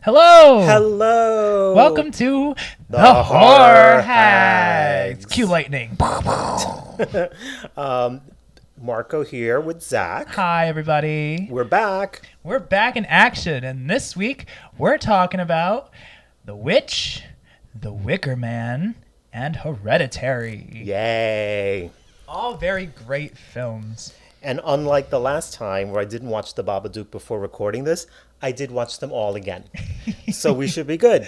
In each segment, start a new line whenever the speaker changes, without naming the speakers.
Hello!
Hello!
Welcome to the
The
Horror
Horror
Hags!
Hags.
Cue lightning.
Marco here with Zach.
Hi, everybody.
We're back.
We're back in action, and this week we're talking about The Witch, The Wickerman, and Hereditary.
Yay.
All very great films.
And unlike the last time where I didn't watch The Babadook before recording this, I did watch them all again. So we should be good.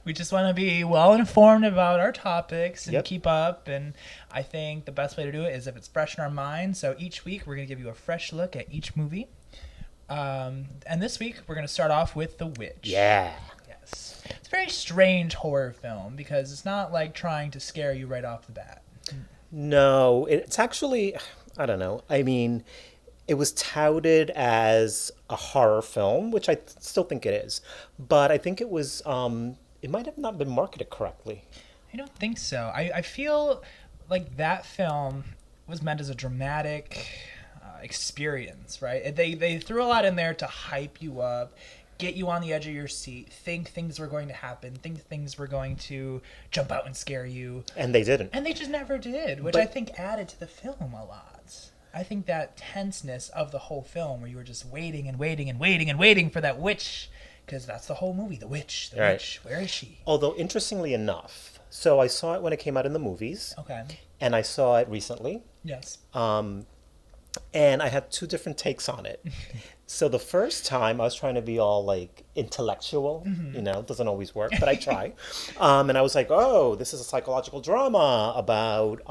We just want to be well informed about our topics and
Yep.
keep up. And I think the best way to do it is if it's fresh in our mind. So each week we're going to give you a fresh look at each movie. And this week we're going to start off with The Witch.
Yeah.
Yes. It's a very strange horror film because it's not like trying to scare you right off the bat.
No, it's actually, I don't know. I mean, it was touted as a horror film, which I still think it is. But I think it was, it might have not been marketed correctly.
I don't think so. I feel like that film was meant as a dramatic experience, right? They threw a lot in there to hype you up, get you on the edge of your seat, think things were going to happen, think things were going to jump out and scare you.
And they didn't.
And they just never did, which
But-
I think added to the film a lot. I think that tenseness of the whole film where you were just waiting and waiting and waiting and waiting for that witch, because that's the whole movie, the witch,
Right.
witch, where is she?
Although, interestingly enough, so I saw it when it came out in the movies,
Okay.
and I saw it recently,
Yes.
and I had two different takes on it. So the first time I was trying to be all like intellectual, it doesn't always work, but I try. And I was like, oh, this is a psychological drama about,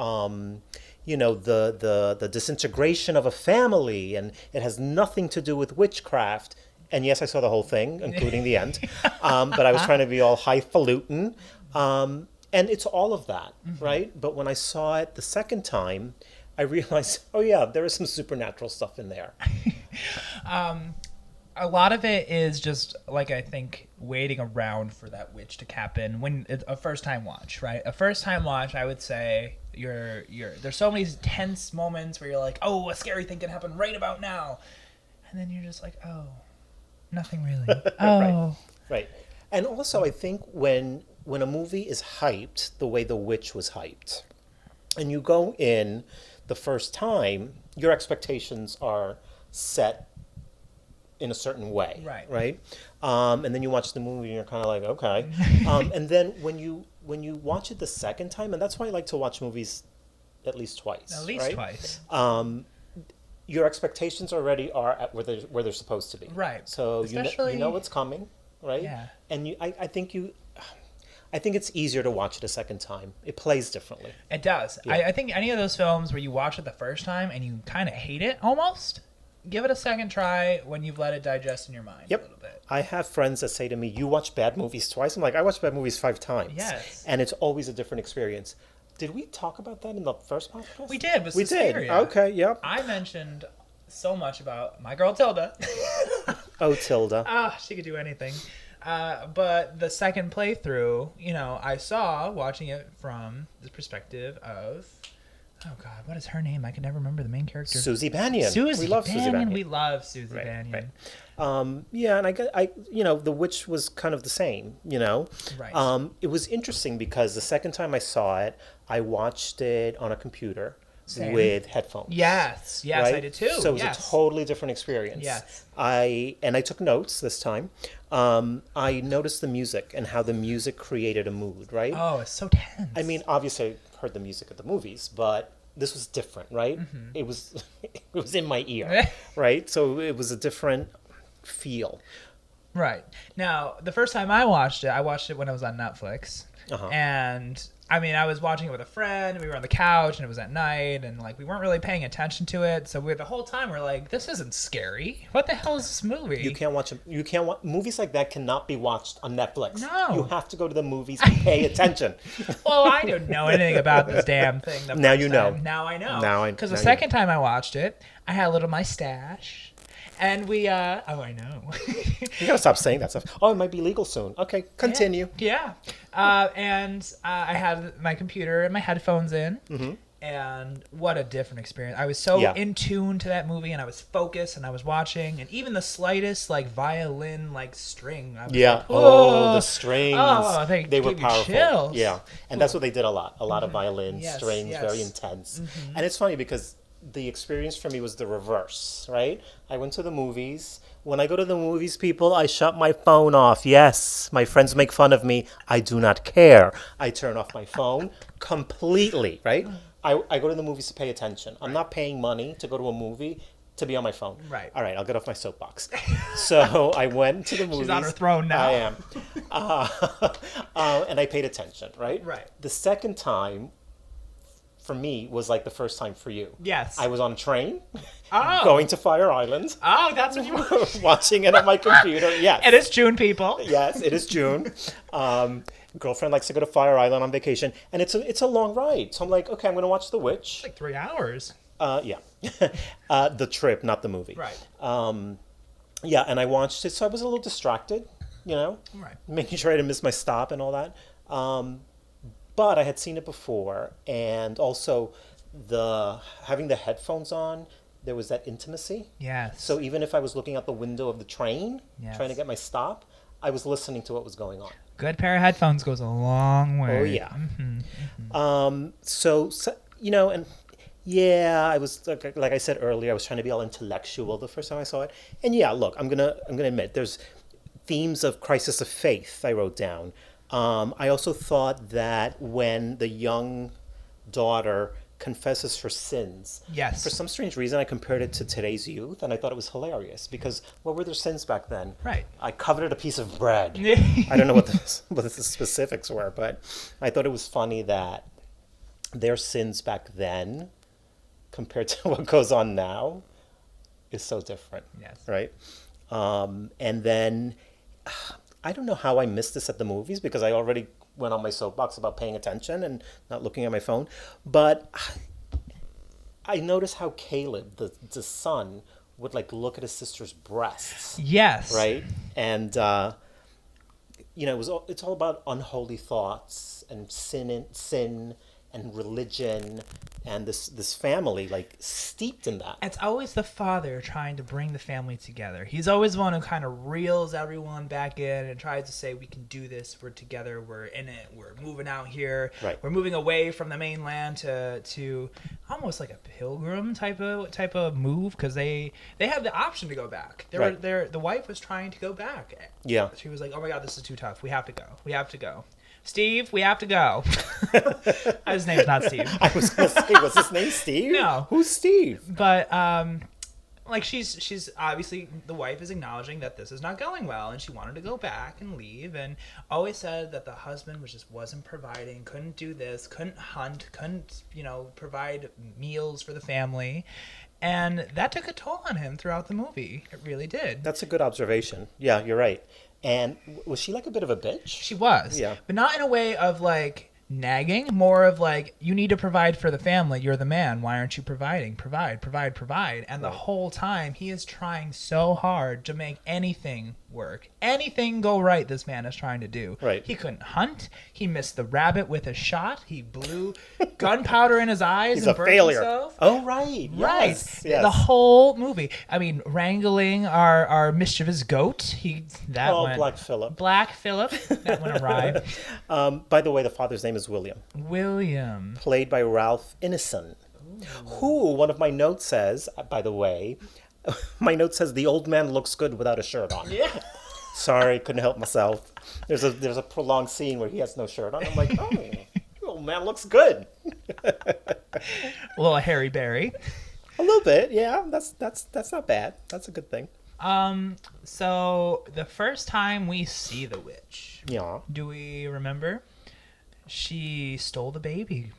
the disintegration of a family, and it has nothing to do with witchcraft. And yes, I saw the whole thing, including the end. But I was trying to be all highfalutin. And it's all of that, right? But when I saw it the second time, I realized, oh yeah, there is some supernatural stuff in there.
A lot of it is just like I think waiting around for that witch to happen when it's a first time watch, right? A first time watch, I would say you're there's so many tense moments where you're like, oh, a scary thing can happen right about now, and then you're just like, oh, nothing really. Oh,
Right. And also, I think when a movie is hyped the way The Witch was hyped, and you go in the first time, your expectations are set in a certain way.
Right.
Right. And then you watch the movie and you're kind of like, okay. And then when you watch it the second time, and that's why I like to watch movies at least twice.
at least
right?
twice.
Your expectations already are at where they're supposed to be.
Right.
So
Especially-
you know what's coming, right?
Yeah.
And I think it's easier to watch it a second time. It plays differently.
It does.
Yeah.
I think any of those films where you watch it the first time and you kind of hate it almost, give it a second try when you've let it digest in your mind a little bit.
I have friends that say to me, "You watch bad movies twice." I'm like, "I watch bad movies 5 times."
Yes.
And it's always a different experience. Did we talk about that in the first podcast?
We did with
We did.
Suspiria.
Okay. Yep.
I mentioned so much about my girl Tilda.
Oh, Tilda.
She could do anything. But the second playthrough, I saw watching it from the perspective of, oh God, what is her name? I can never remember the main character.
Susie Bannion.
Susie
We love Susie Bannion.
We love Susie
Right,
Bannion.
right. Yeah, and The Witch was kind of the same,
Right.
It was interesting because the second time I saw it, I watched it on a computer
Same.
with headphones.
Yes, I
right?
did too.
So it was
yes.
a totally different experience.
Yes.
I took notes this time. I noticed the music and how the music created a mood, right?
Oh, it's so tense.
I mean, obviously I heard the music of the movies, but this was different, right?
Mm-hmm.
It was in my ear, right? So it was a different feel.
Right. Now, the first time I watched it when I was on Netflix.
Uh-huh.
And I mean, I was watching it with a friend. We were on the couch, and it was at night, and like we weren't really paying attention to it. So the whole time we're like, "This isn't scary. What the hell is this movie?"
You can't watch movies like that cannot be watched on Netflix.
No.
You have to go to the movies and pay attention.
Well, I didn't know anything about this damn thing.
Now you know.
Now I know.
Now
Because the
you
second time I watched it, I had a little of my stash, and we. Oh, I know.
You gotta stop saying that stuff. Oh, it might be legal soon. Okay, continue.
Yeah. And I had my computer and my headphones in.
Mm-hmm.
And what a different experience. I was so
Yeah.
in tune to that movie, and I was focused, and I was watching, and even the slightest like violin like string, I was
Yeah.
like,
Oh,
whoa.
the strings.
Oh,
They were
gave you
powerful.
chills.
Yeah. And that's what they did a lot. A lot of violin,
Yes,
strings, very
yes.
intense. And it's funny because the experience for me was the reverse, right? I went to the movies. When I go to the movies, people, I shut my phone off. Yes, my friends make fun of me. I do not care. I turn off my phone completely, right? I go to the movies to pay attention. I'm not paying money to go to a movie to be on my phone.
Right.
All right, I'll get off my soapbox. So I went to the movies.
She's on her throne now.
I am. Uh, and I paid attention, right?
Right.
The second time for me was like the first time for you.
Yes.
I was on a train
Oh.
going to Fire Island,
Oh, that's what you want.
watching it on my computer. Yes.
And it's June, people.
Yes, it is June. Girlfriend likes to go to Fire Island on vacation, and it's a long ride. So I'm like, okay, I'm going to watch The Witch.
Like 3 hours.
Yeah, the trip, not the movie.
Right.
Yeah, and I watched it, so I was a little distracted,
Right.
making sure I didn't miss my stop and all that. But I had seen it before, and also having the headphones on, there was that intimacy.
Yes.
So even if I was looking out the window of the train,
Yes.
trying to get my stop, I was listening to what was going on.
Good pair of headphones goes a long way.
Oh yeah. So and yeah, I was like I said earlier, I was trying to be all intellectual the first time I saw it. And yeah, look, I'm gonna admit there's themes of crisis of faith I wrote down. I also thought that when the young daughter confesses her sins,
Yes.
for some strange reason I compared it to today's youth, and I thought it was hilarious because what were their sins back then?
Right.
I coveted a piece of bread. I don't know what the specifics were, but I thought it was funny that their sins back then compared to what goes on now is so different.
Yes.
Right? And then I don't know how I missed this at the movies because I already went on my soapbox about paying attention and not looking at my phone. But I noticed how Caleb, the son, would like look at his sister's breasts.
Yes.
Right? And it's all about unholy thoughts and sin and religion and this family like steeped in that.
It's always the father trying to bring the family together. He's always the one who kind of reels everyone back in and tries to say, we can do this. We're together. We're in it. We're moving out here.
Right.
We're moving away from the mainland to almost like a pilgrim type of move because they had the option to go back.
Right.
The wife was trying to go back.
Yeah.
She was like, oh my God, this is too tough. We have to go. We have to go. Steve, we have to go. His name's not Steve.
I was going to say, was his name Steve?
No.
Who's Steve?
But like she's obviously, the wife is acknowledging that this is not going well, and she wanted to go back and leave, and always said that the husband wasn't providing, couldn't do this, couldn't hunt, couldn't provide meals for the family, and that took a toll on him throughout the movie. It really did.
That's a good observation. Yeah, you're right. And was she like a bit of a bitch?
She was.
Yeah.
But not in a way of like nagging, more of like, you need to provide for the family. You're the man. Why aren't you providing? Provide. And the whole time he is trying so hard to make anything work. Anything go right, this man is trying to do.
Right.
He couldn't hunt. He missed the rabbit with a shot. He blew gunpowder in his eyes
He's
and
a
burned
failure.
himself.
Oh, right.
Right.
Yes. Yes.
The whole movie. I mean, wrangling our mischievous goat.
Black Phillip.
Black Phillip. That went awry.
By the way, the father's name is William,
William.
played by Ralph Ineson, who one of my notes says, by the way, my note says the old man looks good without a shirt on.
Yeah.
Sorry, couldn't help myself. There's a prolonged scene where he has no shirt on. I'm like, oh, the old man looks good.
A little Harry Berry.
A little bit, yeah. That's not bad. That's a good thing.
So the first time we see the witch,
Yeah.
do we remember? She stole the baby.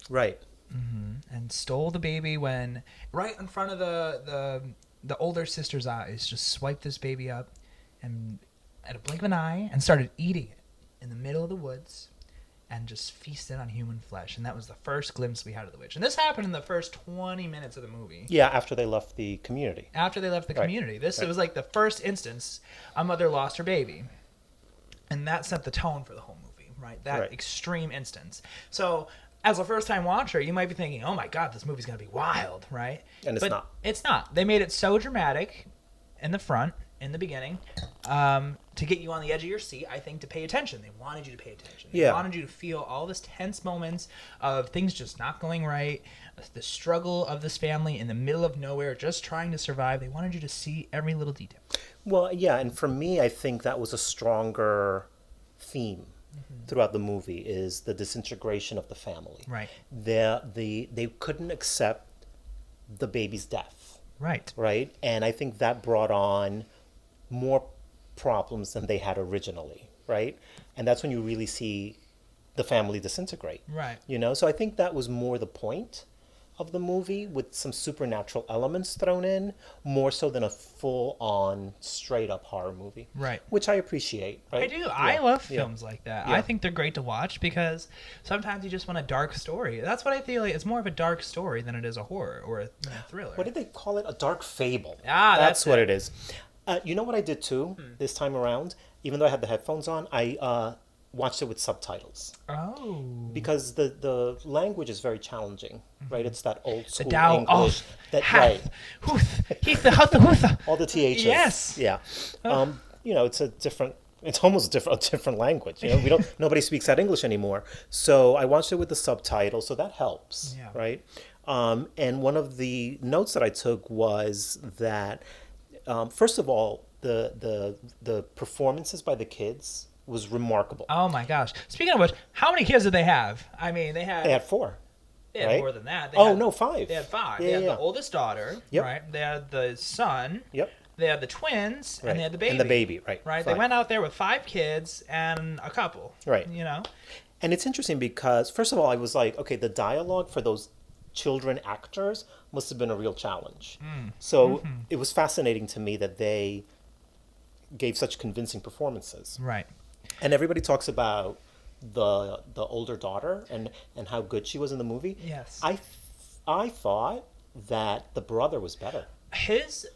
Right.
And stole the baby when right in front of the older sister's eyes, just swiped this baby up and at a blink of an eye and started eating it in the middle of the woods and just feasted on human flesh. And that was the first glimpse we had of the witch. And this happened in the first 20 minutes of the movie.
Yeah, after they left the community.
After they left the community. It was like the first instance a mother lost her baby. And that set the tone for the whole movie, right? That extreme instance. So as a first-time watcher, you might be thinking, "Oh my God, this movie's gonna be wild," right?
And it's
But
not.
It's not. They made it so dramatic in the front, in the beginning, to get you on the edge of your seat. I think to pay attention. They wanted you to pay attention. They
Yeah.
wanted you to feel all this tense moments of things just not going right, the struggle of this family in the middle of nowhere, just trying to survive. They wanted you to see every little detail.
Well, yeah, and for me, I think that was a stronger theme throughout the movie is the disintegration of the family.
Right.
They couldn't accept the baby's death,
Right.
right? And I think that brought on more problems than they had originally, right? And that's when you really see the family disintegrate.
Right.
So I think that was more the point of the movie with some supernatural elements thrown in, more so than a full-on straight-up horror movie.
Right.
Which I appreciate, right?
I do. I love
Yeah.
films like that.
Yeah.
I think they're great to watch because sometimes you just want a dark story. That's what I feel like. It's more of a dark story than it is a horror or a thriller.
What did they call it? A dark fable.
Ah,
that's
that's
what
it.
it is. You know what I did too this time around? Even though I had the headphones on, I watched it with subtitles
Oh.
because the language is very challenging, right? It's that old
The
school
Dow.
English. That right.
Huth. Heath the hut the hutha.
All the THs.
Yes.
Yeah. It's a different. It's almost a different language. Nobody speaks that English anymore. So I watched it with the subtitles, so that helps,
Yeah.
right? And one of the notes that I took was that, first of all, the performances by the kids was remarkable.
Oh my gosh. Speaking of which, how many kids did they have? I mean, they had
They had four.
they had
right?
more than that. They
Oh
had,
no, five.
They had five.
Yeah,
They had
yeah.
the oldest daughter,
Yep.
right? They had the son.
Yep.
They had the twins,
Right.
and they had the baby.
And the baby, right.
Right. They
Five.
went out there with 5 kids and a couple.
Right. And it's interesting because, first of all, I was like, okay, the dialogue for those children actors must have been a real challenge. So it was fascinating to me that they gave such convincing performances.
Right.
And everybody talks about the older daughter and how good she was in the movie.
Yes.
I thought that the brother was better.
His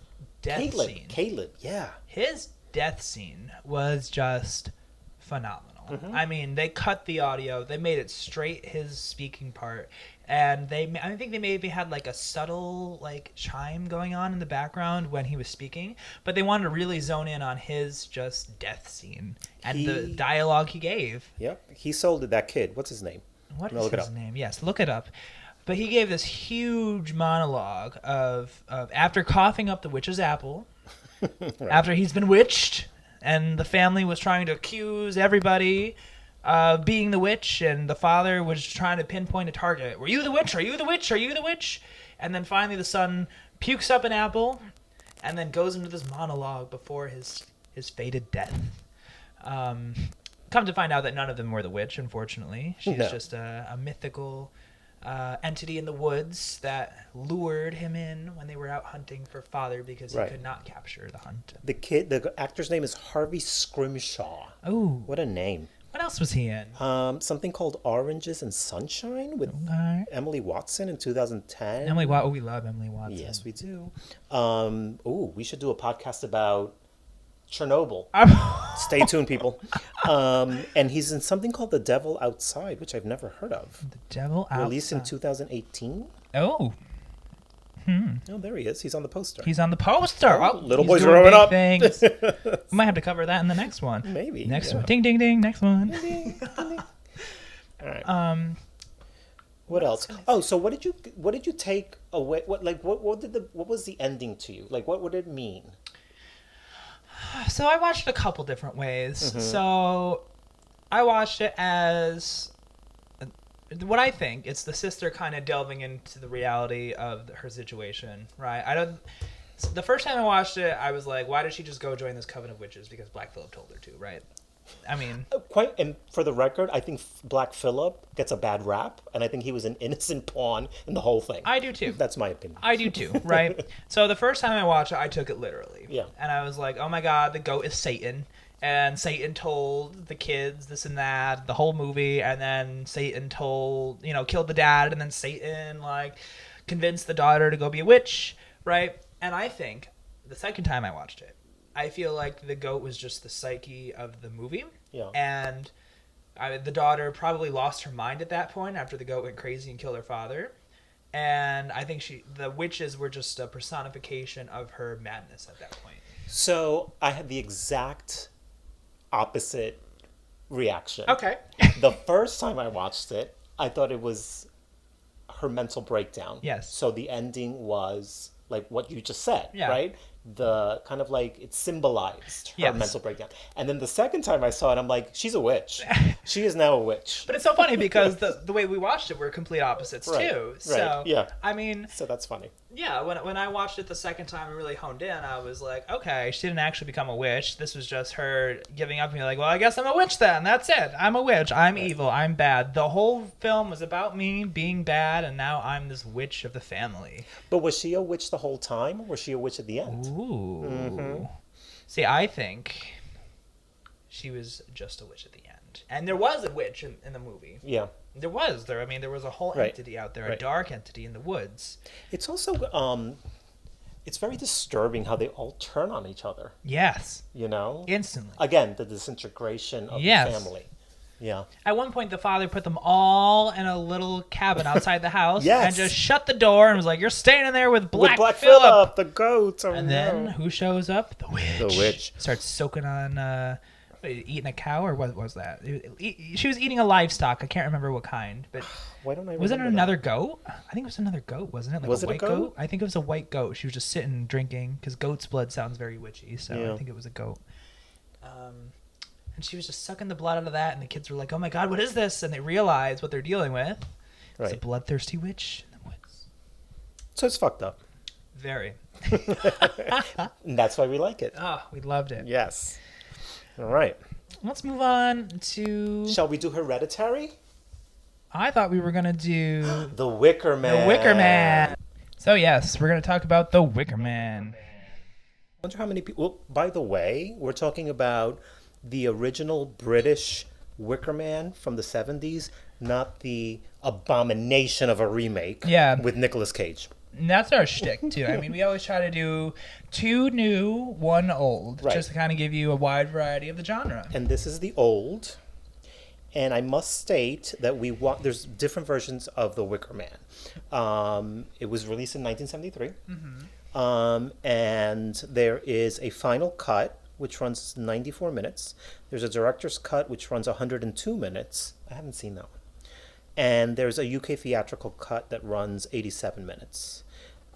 death scene.
Caleb, yeah.
His death scene was just phenomenal. I mean, they cut the audio, they made it straight his speaking part, and I think they maybe had like a subtle like chime going on in the background when he was speaking, but they wanted to really zone in on his just death scene and the dialogue he gave.
Yep. He sold it, that kid. What's his name?
What
I'm gonna
is
look it
his
up.
name? Yes, look it up. But he gave this huge monologue of after coughing up the witch's apple, after he's been witched, and the family was trying to accuse everybody of being the witch, and the father was trying to pinpoint a target. Were you the witch? Are you the witch? Are you the witch? And then finally the son pukes up an apple, and then goes into this monologue before his fated death. Come to find out that none of them were the witch, unfortunately. She's
No.
just a mythical entity in the woods that lured him in when they were out hunting for father because he
Right.
could not capture the hunt.
The actor's name is Harvey Scrimshaw.
Oh,
What a name.
what else was he in?
Something called Oranges and Sunshine with
Okay.
Emily Watson in 2010.
Emily Watson. Oh, we love Emily Watson.
Yes, we do. We should do a podcast about Chernobyl. Stay tuned, people. And he's in something called The Devil Outside, which I've never heard of.
The Devil Outside.
Released in 2018.
Oh,
Oh, there he is. He's on the poster.
he's on the poster. Oh,
little
he's
boys
doing
growing
big
up.
Things. We might have to cover that in the next one.
Maybe,
Next
yeah.
one. Ding, ding, ding. Next one.
All right. What else? Oh, so what did you take away? What was the ending to you? Like, what would it mean?
So I watched it a couple different ways.
Mm-hmm.
So I watched it as what I think it's the sister kind of delving into the reality of her situation, right? The first time I watched it, I was like, why did she just go join this coven of witches? Because Black Phillip told her to, right? I mean,
Quite, and for the record, I think Black Phillip gets a bad rap, and I think he was an innocent pawn in the whole thing.
I do too.
That's my opinion.
I do too, right? So the first time I watched it, I took it literally.
Yeah.
And I was like, oh my God, the goat is Satan. And Satan told the kids this and that, the whole movie. And then Satan killed the dad. And then Satan, convinced the daughter to go be a witch, right? And I think the second time I watched it, I feel like the goat was just the psyche of the movie.
Yeah.
And The daughter probably lost her mind at that point after the goat went crazy and killed her father. And I think the witches were just a personification of her madness at that point.
So I had the exact opposite reaction.
Okay.
The first time I watched it, I thought it was her mental breakdown.
Yes.
So the ending was like what you just said,
Yeah.
right? The kind of like it symbolized her
Yes.
mental breakdown. And then the second time I saw it, I'm like, she's a witch. She is now a witch.
But it's so funny because the way we watched it, we're complete opposites
Right,
too. So
right, yeah.
I mean,
So that's funny.
yeah, when I watched it the second time and really honed in, I was like, okay, she didn't actually become a witch. This was just her giving up and being like, well, I guess I'm a witch then. That's it. I'm a witch. I'm evil. I'm bad. The whole film was about me being bad, and now I'm this witch of the family.
But was she a witch the whole time, or was she a witch at the end?
Ooh.
Mm-hmm.
See, I think she was just a witch at the end. And there was a witch in the movie.
Yeah.
There was. I mean, there was a whole
Right.
entity out there, a
Right.
dark entity in the woods.
It's also it's very disturbing how they all turn on each other,
Yes.
you know?
Instantly.
Again, the disintegration of
Yes.
the family. Yeah.
At one point, the father put them all in a little cabin outside the house
Yes.
and just shut the door and was like, "You're staying in there with Black,
With Black
Phillip."
Phillip, the goat. Oh,
And then
no.
who shows up? The witch.
The witch.
Starts soaking on, eating a cow, or what was that? She was eating a livestock. I can't remember what kind, but
Why don't I
was it
remember
another goat? I think it was another goat, wasn't it? Like
Was
a
it a
white
goat?
I think it was a white goat. She was just sitting and drinking because goat's blood sounds very witchy, so
Yeah.
I think it was a goat. And she was just sucking the blood out of that, and the kids were like, "Oh my god, what is this?" And they realized what they're dealing with. It's a
Right.
bloodthirsty witch in the woods.
So it's fucked up.
Very.
And that's why we like it.
Oh, we loved it.
Yes. All right.
Let's move on to.
Shall we do Hereditary?
I thought we were gonna do
The Wicker Man.
the Wicker Man. So yes, we're gonna talk about the Wicker Man.
I wonder how many people. Well, by the way, we're talking about the original British Wicker Man from the 70s, not the abomination of a remake
Yeah.
with Nicolas Cage.
And that's our shtick too. I mean, we always try to do 2 new, 1 old,
Right.
just to kind of give you a wide variety of the genre.
And this is the old. And I must state that there's different versions of the Wicker Man. It was released in 1973. And there is a final cut, which runs 94 minutes. There's a director's cut, which runs 102 minutes. I haven't seen that one. And there's a UK theatrical cut that runs 87 minutes.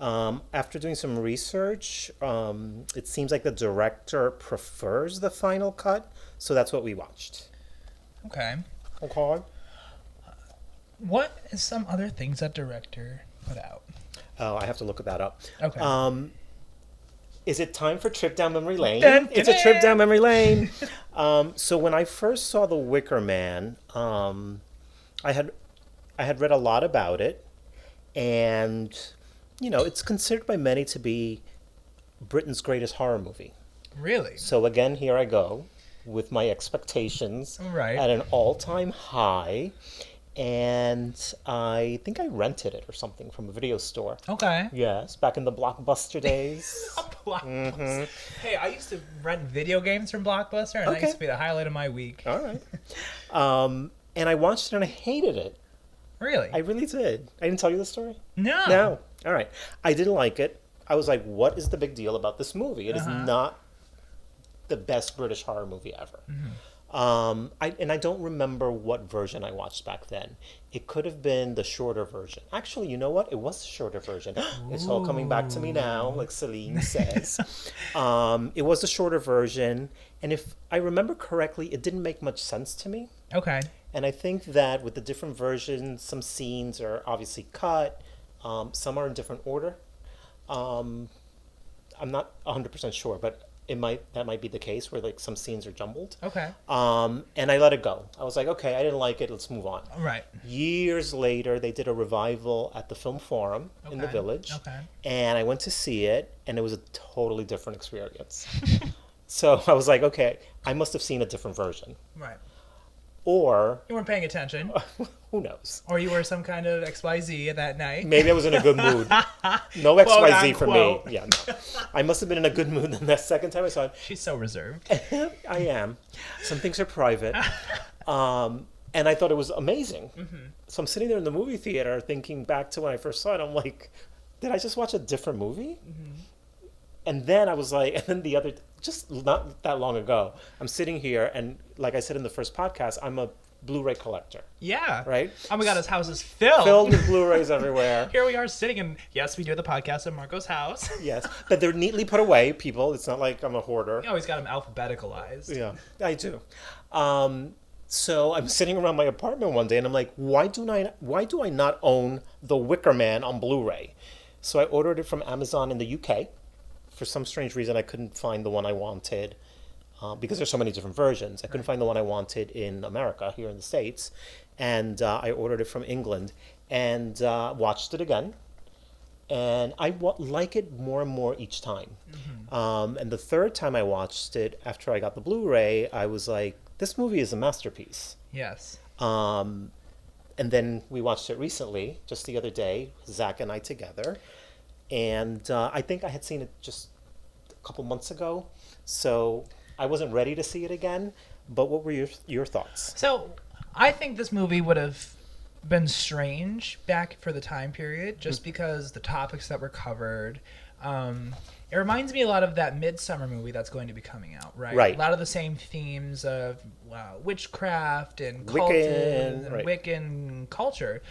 After doing some research, it seems like the director prefers the final cut, so that's what we watched.
Okay.
Okay.
What is some other things that director put out?
Oh, I have to look that up.
Okay.
Is it time for Trip Down Memory Lane?
Dun, dun,
It's a trip
dun.
down memory lane. So when I first saw The Wicker Man, I had read a lot about it, and it's considered by many to be Britain's greatest horror movie.
Really?
So again, here I go with my expectations
Right.
at an all-time high, and I think I rented it or something from a video store.
Okay.
Yes, back in the Blockbuster days.
Blockbuster. Hey, I used to rent video games from Blockbuster, and that
Okay.
used to be the highlight of my week.
All right. And I watched it and I hated it.
Really?
I really did. I didn't tell you the story?
No.
No. All right. I didn't like it. I was like, what is the big deal about this movie? It is not the best British horror movie ever. I don't remember what version I watched back then. It could have been the shorter version. Actually, you know what? It was the shorter version. It's all coming back to me now, like Celine says. It was the shorter version. And if I remember correctly, it didn't make much sense to me.
Okay.
And I think that with the different versions, some scenes are obviously cut. Some are in different order. I'm not 100% sure, but that might be the case where like some scenes are jumbled.
Okay.
And I let it go. I was like, okay, I didn't like it. Let's move on.
Right.
Years later, they did a revival at the Film Forum in the
Okay.
Village.
Okay.
And I went to see it, and it was a totally different experience. So I was like, okay, I must have seen a different version.
Right.
Or,
You weren't paying attention,
who knows?
or you were some kind of XYZ that night.
Maybe I was in a good mood. No XYZ for me.
unquote.
Yeah, no. I must have been in a good mood the second time I saw it.
She's so reserved.
I am. Some things are private. And I thought it was amazing. So I'm sitting there in the movie theater thinking back to when I first saw it. I'm like, did I just watch a different movie? And then I was like, and then the other, just not that long ago, I'm sitting here, and like I said in the first podcast, I'm a Blu-ray collector,
Yeah.
right?
Oh my God, his house is filled.
Filled with Blu-rays everywhere.
Here we are sitting in, yes, we do the podcast at Marco's house.
Yes, but they're neatly put away, people. It's not like I'm a hoarder.
You always got them alphabeticalized.
Yeah, I do. So I'm sitting around my apartment one day, and I'm like, why do I not own The Wickerman on Blu-ray? So I ordered it from Amazon in the UK. For some strange reason, I couldn't find the one I wanted because there's so many different versions. I couldn't find the one I wanted in America, here in the States. And I ordered it from England and watched it again. And I like it more and more each time. And the third time I watched it, after I got the Blu-ray, I was like, this movie is a masterpiece.
Yes.
And then we watched it recently, just the other day, Zach and I together. And I think I had seen it just a couple months ago. So I wasn't ready to see it again. But what were your thoughts?
So I think this movie would have been strange back for the time period, just because the topics that were covered. It reminds me a lot of that Midsummer movie that's going to be coming out, right?
Right.
A lot of the same themes of witchcraft and
Wiccan,
cultism and
right.
Wiccan culture,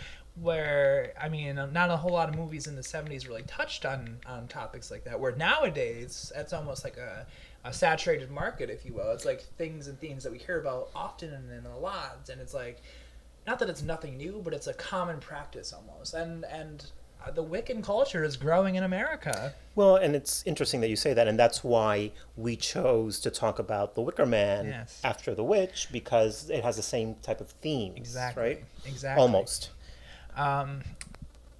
where, I mean, not a whole lot of movies in the 70s really touched on topics like that, where nowadays it's almost like a saturated market, if you will. It's like things and themes that we hear about often and a lot, and it's like, not that it's nothing new, but it's a common practice almost. And the Wiccan culture is growing in America.
Well, and it's interesting that you say that, and that's why we chose to talk about The Wicker Man
Yes.
after The Witch, because it has the same type of themes,
Exactly.
right?
Exactly.
Almost.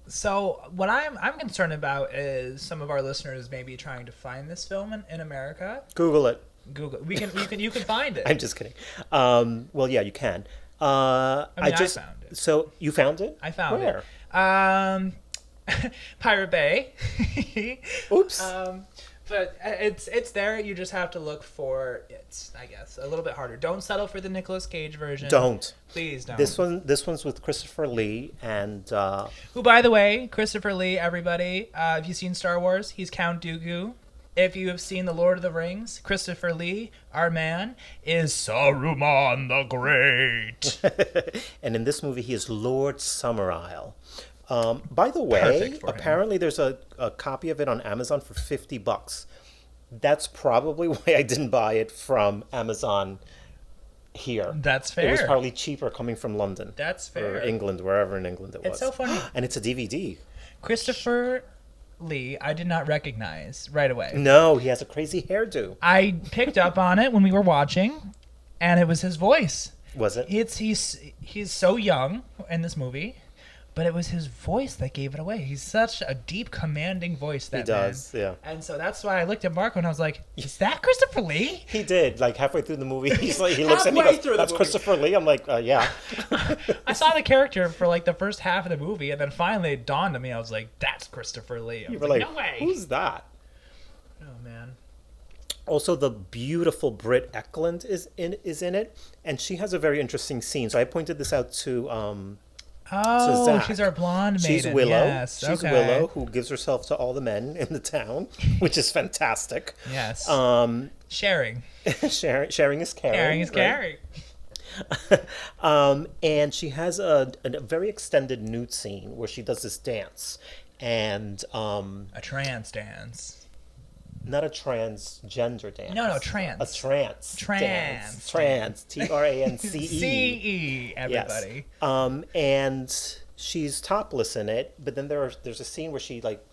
So what I'm concerned about is some of our listeners maybe trying to find this film in America.
Google it.
Google. You can find it.
I'm just kidding. Well, yeah, you can.
I found it.
So you found it?
I found
Where?
it. Pirate Bay.
Oops.
But it's there. You just have to look for it, I guess. A little bit harder. Don't settle for the Nicolas Cage version.
Don't.
Please don't.
This one's with Christopher Lee and
Who, by the way, Christopher Lee, everybody, have you seen Star Wars? He's Count Dooku. If you have seen The Lord of the Rings, Christopher Lee, our man, is Saruman the Great.
and in this movie he is Lord Summerisle. By the way,
Perfect for him.
apparently there's a copy of it on Amazon for $50. That's probably why I didn't buy it from Amazon here.
That's
It was
fair.
probably cheaper coming from London.
That's
Or
fair.
England, wherever in England it was.
It's so funny.
And it's a DVD.
Christopher Lee, I did not recognize right away.
No, he has a crazy hairdo.
I picked up on it when we were watching, and it was his voice.
Was it?
He's so young in this movie, but it was his voice that gave it away. He's such a deep, commanding voice. That
He does,
man.
yeah.
And so that's why I looked at Marco and I was like, "Is that Christopher Lee?"
He did. Like halfway through the movie, he looks at me
Halfway
and
through
goes,
the
"That's
movie.
Christopher Lee." I'm like, "Yeah."
I saw the character for like the first half of the movie, and then finally it dawned on me. I was like, "That's Christopher Lee." I
You
was
were
like,
like,
"No way!"
"Who's that?"
Oh man.
Also, the beautiful Britt Eklund is in it, and she has a very interesting scene. So I pointed this out to
Oh,
Zach.
she's our blonde maiden.
She's Willow.
Yes.
She's
okay.
Willow, who gives herself to all the men in the town, which is fantastic.
Yes. Sharing.
Sharing is caring.
Caring is
right?
caring.
And she has a very extended nude scene where she does this dance, and
A trance dance.
not a transgender dance.
No, trance.
A trance.
Trance.
Dance. Trance. Trance.
CE, everybody.
Yes. And she's topless in it, but then there's a scene where she like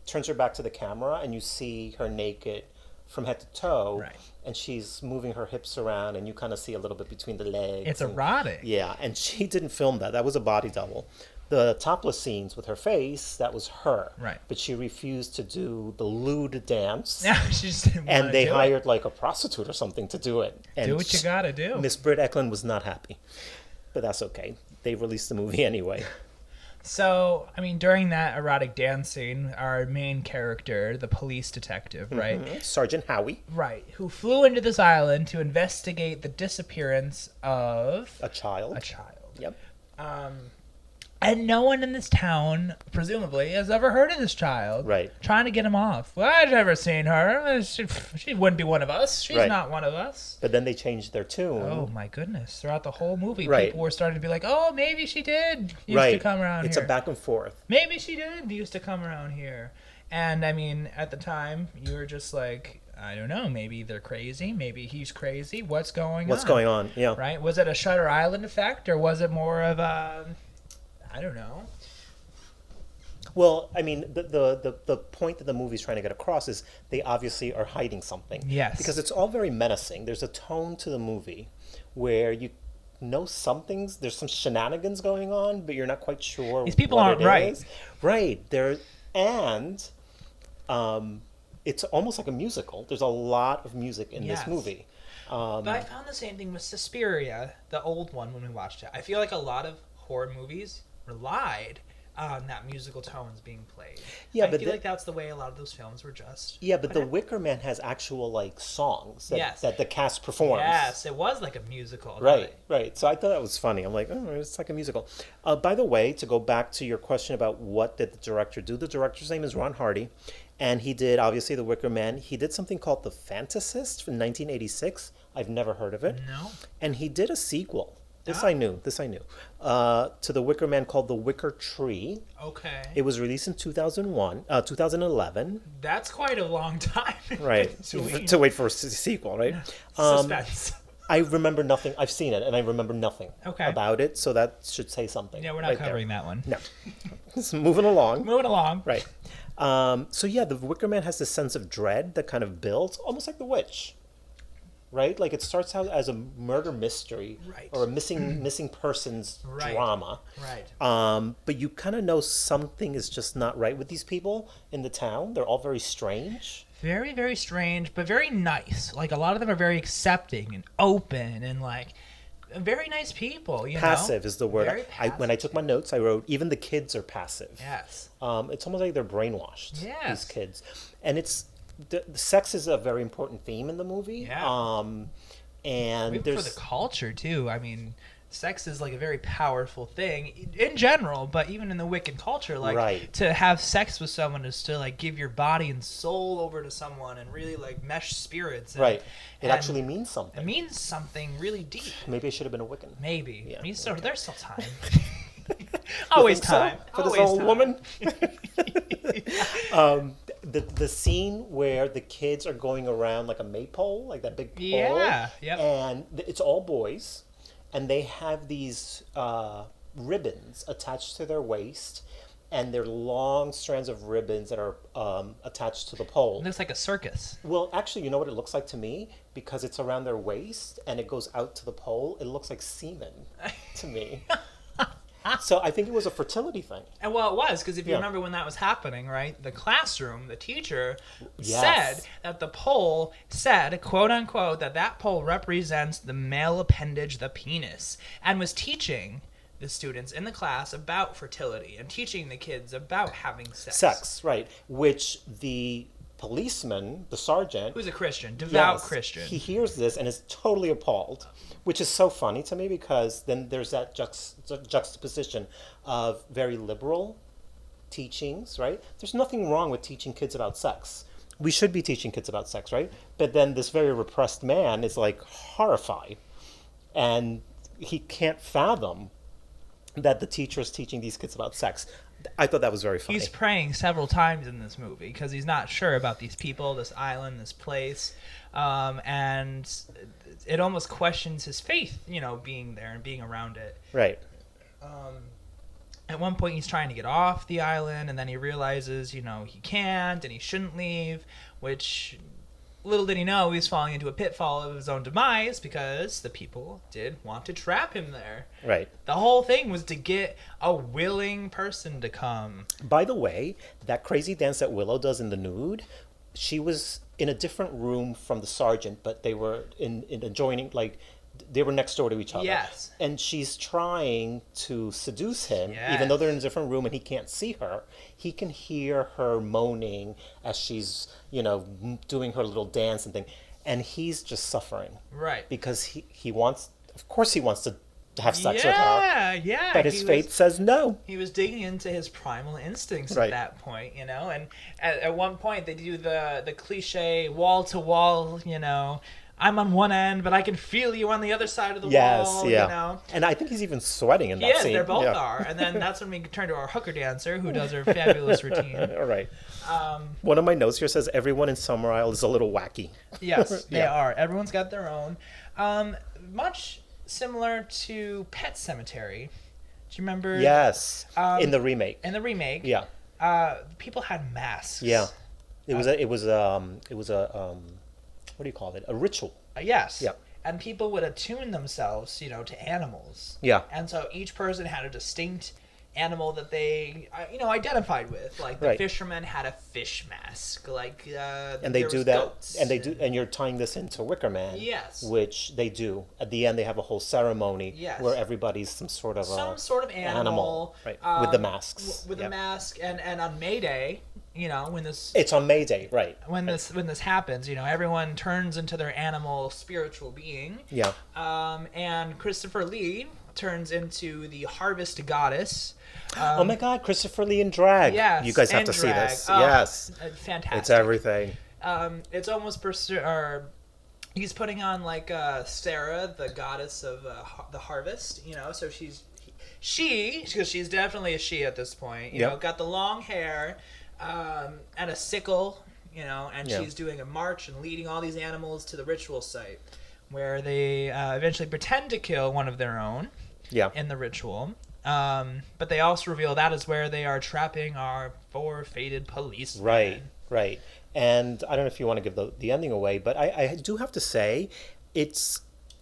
turns her back to the camera, and you see her naked from head to toe,
Right.
and she's moving her hips around, and you kind of see a little bit between the legs.
It's
and-
erotic.
Yeah, and she didn't film that. That was a body double. The topless scenes with her face, that was her.
Right.
But she refused to do the lewd dance.
Yeah, she just didn't want
And
to
they
do
hired like a prostitute or something to do it. And
Do what you gotta do.
Miss Britt Eklund was not happy. But that's okay. They released the movie anyway.
So, I mean, during that erotic dance scene, our main character, the police detective, right?
Sergeant Howie,
Right, who flew into this island to investigate the disappearance of
a child.
a child.
Yep.
And no one in this town, presumably, has ever heard of this child.
Right.
Trying to get him off. Well, I've never seen her. She wouldn't be one of us. She's
Right.
not one of us.
But then they changed their tune.
Oh my goodness! Throughout the whole movie,
Right.
people were starting to be like, "Oh, maybe she did used
Right.
to come around
It's
here.
a back and forth.
Maybe she did used to come around here." And I mean, at the time, you were just like, "I don't know. Maybe they're crazy. Maybe he's crazy. What's going on?
What's going on? Yeah.
Right? Was it a Shutter Island effect, or was it more of a, I don't know."
Well, I mean, the point that the movie's trying to get across is they obviously are hiding something.
Yes.
Because it's all very menacing. There's a tone to the movie where you know there's some shenanigans going on, but you're not quite sure.
These people
what
aren't
it
right.
is. Right. And it's almost like a musical. There's a lot of music in
Yes.
this movie.
But I found the same thing with Suspiria, the old one, when we watched it. I feel like a lot of horror movies relied on that musical tones being played.
Yeah,
I
but
feel like that's the way a lot of those films were just.
Yeah, but
put
the
out.
Wickerman has actual like songs that,
Yes.
that the cast performs.
Yes, it was like a musical.
Right, right. So I thought that was funny. I'm like, oh, it's like a musical. By the way, to go back to your question about what did the director do, the director's name is Ron Hardy, and he did obviously The Wicker Man. He did something called The Fantasist from 1986. I've never heard of it.
No.
And he did a sequel. This
Ah.
I knew. This I knew. To The Wicker Man called The Wicker Tree.
Okay.
It was released in 2011.
That's quite a long time.
Right. To wait for a sequel, right?
Suspense.
I remember nothing. I've seen it, and I remember nothing
Okay.
about it. So that should say something.
Yeah, we're not
right there.
covering that one.
No. It's moving along.
Moving along.
Right. So yeah, the Wicker Man has this sense of dread that kind of builds, almost like The Witch. Right? Like it starts out as a murder mystery
Right.
or a missing persons
Right.
drama.
Right.
But you kind of know something is just not right with these people in the town. They're all very strange.
Very, very strange, but very nice. Like a lot of them are very accepting and open and like very nice people. You
Passive
know?
is the word.
Very
When I
passive.
took my notes, I wrote even the kids are passive.
Yes.
It's almost like they're brainwashed.
Yes.
These kids, and the sex is a very important theme in the movie.
Yeah.
And
Even
there's
for the culture too. I mean, sex is like a very powerful thing in general, but even in the Wiccan culture, like
Right.
to have sex with someone is to like give your body and soul over to someone and really like mesh spirits. And,
right. It
and
actually means
It
something.
means something really deep.
Maybe I should have been a Wiccan.
Maybe.
Yeah,
There's still time.
You
Always
think so?
time.
For this
Always
old
time.
woman. The scene where the kids are going around like a maypole, like that big pole.
Yeah, yep.
And it's all boys, and they have these ribbons attached to their waist, and they're long strands of ribbons that are attached to the pole.
It looks like a circus.
Well, actually, you know what it looks like to me? Because it's around their waist and it goes out to the pole, it looks like semen to me. So I think it was a fertility thing.
And well, it was because if you
Yeah.
remember when that was happening, right? The classroom, the teacher
Yes.
said that the pole said, quote unquote, that pole represents the male appendage, the penis, and was teaching the students in the class about fertility and teaching the kids about having sex.
Sex, right. Which the policeman, the sergeant,
Who's a Christian, devout
yes,
Christian.
he hears this and is totally appalled, which is so funny to me because then there's that juxtaposition of very liberal teachings, right? There's nothing wrong with teaching kids about sex. We should be teaching kids about sex, right? But then this very repressed man is like horrified and he can't fathom that the teacher is teaching these kids about sex. I thought that was very funny.
He's praying several times in this movie because he's not sure about these people, this island, this place, and it almost questions his faith, being there and being around it.
Right.
At one point, he's trying to get off the island, and then he realizes, he can't and he shouldn't leave, which little did he know he's falling into a pitfall of his own demise because the people did want to trap him there.
Right.
The whole thing was to get a willing person to come.
By the way, that crazy dance that Willow does in the nude, she was in a different room from the sergeant, but they were in adjoining, like they were next door to each other.
Yes.
And she's trying to seduce him,
Yes.
even though they're in a different room and he can't see her. He can hear her moaning as she's, doing her little dance and thing. And he's just suffering.
Right.
Because he wants, of course he wants to have sex with her.
Yeah.
But his fate says no.
He was digging into his primal instincts
Right.
at that point, And at one point they do the cliche wall to wall, I'm on one end, but I can feel you on the other side of the wall,
And I think he's even sweating in that scene.
They both are. And then that's when we turn to our hooker dancer who does her fabulous routine.
All right. One of my notes here says everyone in Summer Isle is a little wacky.
Yes, they are. Everyone's got their own. Much similar to Pet Sematary. Do you remember?
Yes. In the remake.
Yeah. People had masks.
Yeah. It was a what do you call it? A ritual.
Yes.
Yeah.
And people would attune themselves, to animals.
Yeah.
And so each person had a distinct animal that they, identified with. Like the
Right.
fisherman had a fish mask. Like
And they
there
do
was
that,
goats.
and you're tying this into Wickerman.
Yes.
Which they do at the end. They have a whole ceremony
Yes.
where everybody's some sort of
animal,
right? With the masks.
With
Yep.
the mask, and on May Day, when this
It's on May Day, right?
when this happens, everyone turns into their animal spiritual being.
Yeah.
And Christopher Lee turns into the harvest goddess.
Oh my God, Christopher Lee in drag.
Yes,
You guys have
in
to see
drag.
this.
Oh,
Yes.
Fantastic.
It's everything.
It's almost he's putting on like Sarah, the goddess of the harvest. So because she's definitely a she at this point.
Yep.
Got the long hair, and a sickle. And
Yeah.
she's doing a march and leading all these animals to the ritual site, where they eventually pretend to kill one of their own.
Yeah.
In the ritual. But they also reveal that is where they are trapping our 4 fated policemen.
Right. And I don't know if you want to give the ending away, but I do have to say,